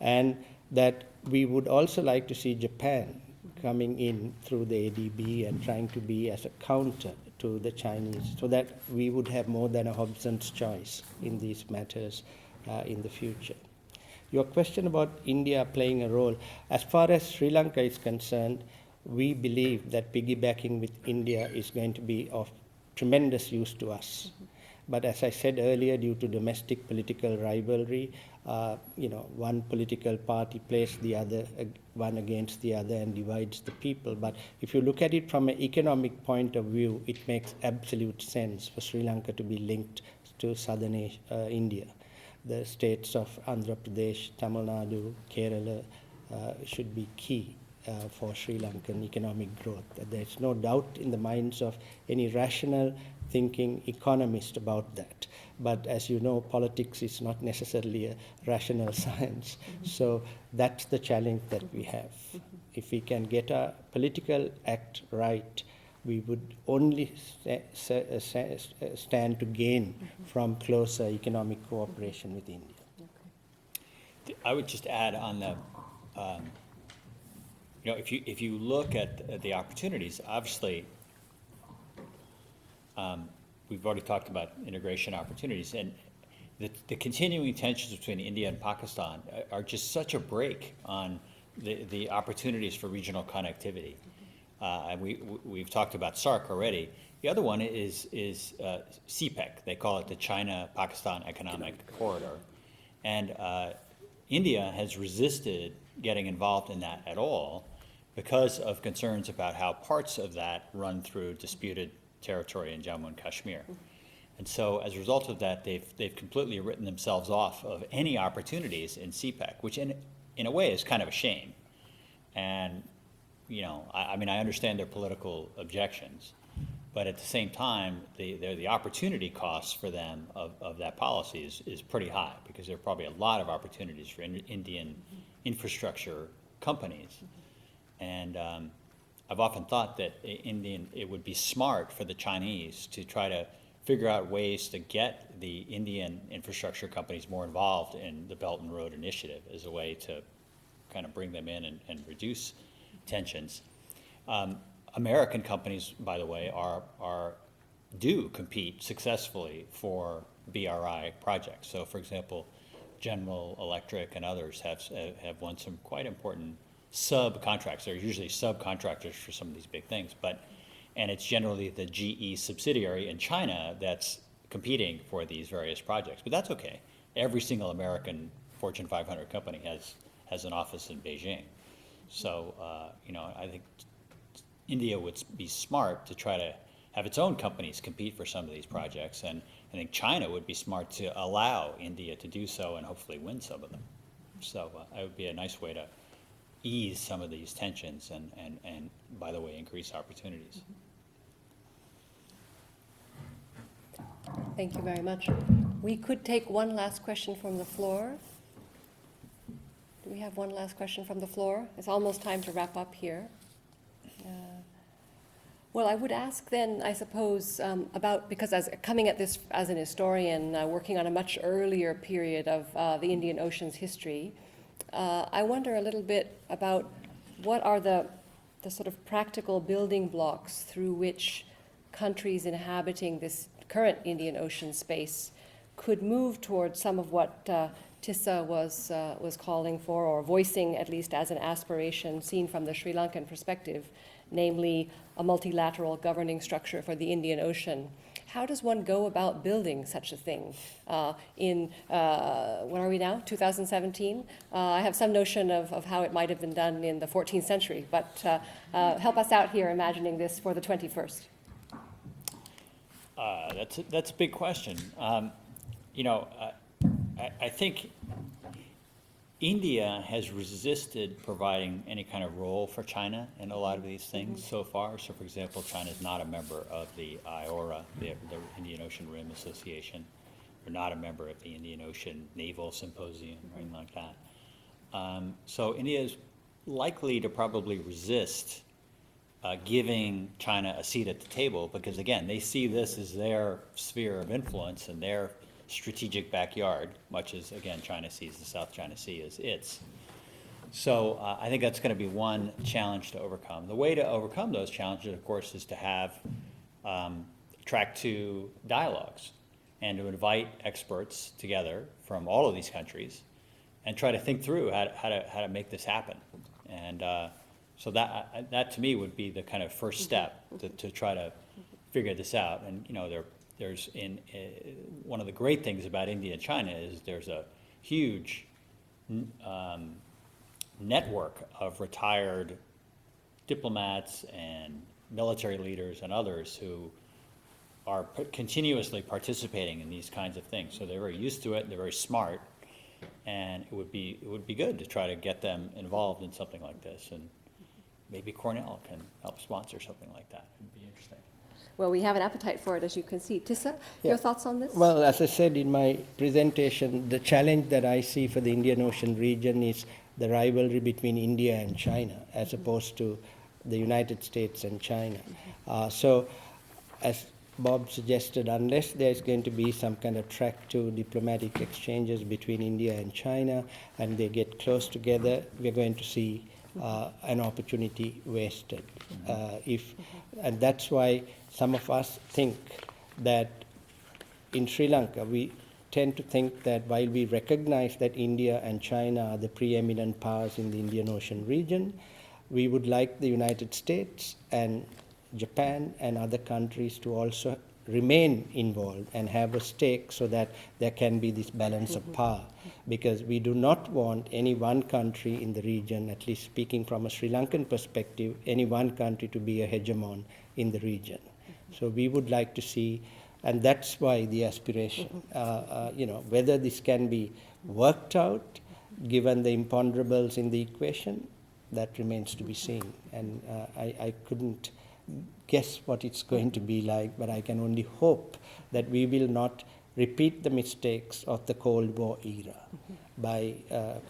And that we would also like to see Japan coming in through the ADB and trying to be as a counter to the Chinese, so that we would have more than a Hobson's choice in these matters in the future. Your question about India playing a role, as far as Sri Lanka is concerned, we believe that piggybacking with India is going to be of tremendous use to us. But as I said earlier, due to domestic political rivalry, one political party plays the other, one against the other, and divides the people. But if you look at it from an economic point of view, it makes absolute sense for Sri Lanka to be linked to southern India. The states of Andhra Pradesh, Tamil Nadu, Kerala should be key for Sri Lankan economic growth. There's no doubt in the minds of any rational thinking economist about that. But as you know, politics is not necessarily a rational science. So that's the challenge that we have. If we can get our political act right, we would only stand to gain from closer economic cooperation with India. I would just add on the, if you look at the opportunities, obviously, we've already talked about integration opportunities, and the continuing tensions between India and Pakistan are just such a break on the opportunities for regional connectivity. And we've talked about SARC already. The other one is CPEC. They call it the China-Pakistan Economic Corridor. And India has resisted getting involved in that at all because of concerns about how parts of that run through disputed territory in Jammu and Kashmir. And so as a result of that, they've completely written themselves off of any opportunities in CPEC, which in a way is kind of a shame. And I understand their political objections, But at the same time, the opportunity cost for them of that policy is pretty high, because there are probably a lot of opportunities for Indian infrastructure companies. And I've often thought that it would be smart for the Chinese to try to figure out ways to get the Indian infrastructure companies more involved in the Belton Road Initiative as a way to kind of bring them in and reduce tensions. American companies, by the way, do compete successfully for BRI projects. So, for example, General Electric and others have won some quite important subcontracts. They're usually subcontractors for some of these big things, and it's generally the GE subsidiary in China that's competing for these various projects. But that's okay. Every single American Fortune 500 company has an office in Beijing. So, I think India would be smart to try to have its own companies compete for some of these projects, and I think China would be smart to allow India to do so and hopefully win some of them. So it would be a nice way to ease some of these tensions and by the way, increase opportunities. Thank you very much. We could take one last question from the floor. Do we have one last question from the floor? It's almost time to wrap up here. Well, I would ask then, I suppose, because coming at this as an historian, working on a much earlier period of the Indian Ocean's history, I wonder a little bit about what are the sort of practical building blocks through which countries inhabiting this current Indian Ocean space could move towards some of what Tissa was calling for, or voicing at least as an aspiration seen from the Sri Lankan perspective, namely a multilateral governing structure for the Indian Ocean. How does one go about building such a thing in, what are we now, 2017? I have some notion of how it might have been done in the 14th century, but help us out here imagining this for the 21st. That's a big question. I think India has resisted providing any kind of role for China in a lot of these things so far. So, for example, China is not a member of the IORA, the Indian Ocean Rim Association. They're not a member of the Indian Ocean Naval Symposium or anything like that. So India is likely to probably resist giving China a seat at the table, because, again, they see this as their sphere of influence and their strategic backyard, much as, again, China sees the South China Sea as its. So I think that's going to be one challenge to overcome. The way to overcome those challenges, of course, is to have track two dialogues and to invite experts together from all of these countries and try to think through how to make this happen. And so that to me would be the kind of first step to try to figure this out. And there's one of the great things about India and China is there's a huge network of retired diplomats and military leaders and others who are continuously participating in these kinds of things. So they're very used to it, they're very smart, and it would be good to try to get them involved in something like this. And maybe Cornell can help sponsor something like that. It'd be interesting. Well, we have an appetite for it, as you can see. Tissa, your thoughts on this? Well, as I said in my presentation, the challenge that I see for the Indian Ocean region is the rivalry between India and China, as opposed to the United States and China. So, as Bob suggested, unless there's going to be some kind of track to diplomatic exchanges between India and China, and they get close together, we're going to see an opportunity wasted. And that's why some of us think that in Sri Lanka, we tend to think that while we recognize that India and China are the preeminent powers in the Indian Ocean region, we would like the United States and Japan and other countries to also remain involved and have a stake so that there can be this balance of power. Because we do not want any one country in the region, at least speaking from a Sri Lankan perspective, any one country to be a hegemon in the region. So we would like to see, and that's why the aspiration, whether this can be worked out, given the imponderables in the equation, that remains to be seen. And I couldn't guess what it's going to be like, but I can only hope that we will not repeat the mistakes of the Cold War era by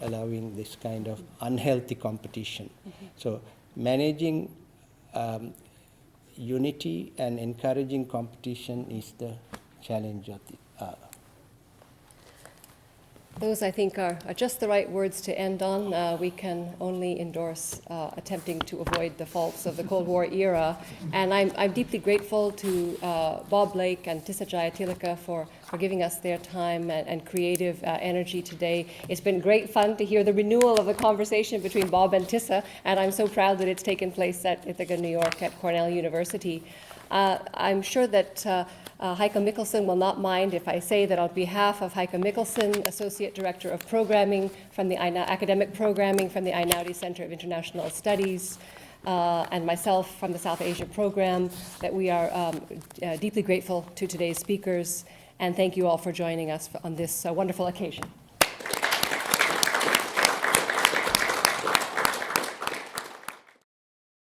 allowing this kind of unhealthy competition. So managing unity and encouraging competition is the challenge of the hour. Those, I think, are just the right words to end on. We can only endorse attempting to avoid the faults of the Cold War era. And I'm deeply grateful to Bob Blake and Tissa Jayatilaka for giving us their time and creative energy today. It's been great fun to hear the renewal of the conversation between Bob and Tissa, and I'm so proud that it's taken place at Ithaca, New York at Cornell University. I'm sure that Heike Mikkelsen will not mind if I say that on behalf of Heike Mikkelsen, Associate Director of Programming from the Academic Programming from the Einaudi Center of International Studies, and myself from the South Asia Program, that we are deeply grateful to today's speakers, and thank you all for joining us on this wonderful occasion.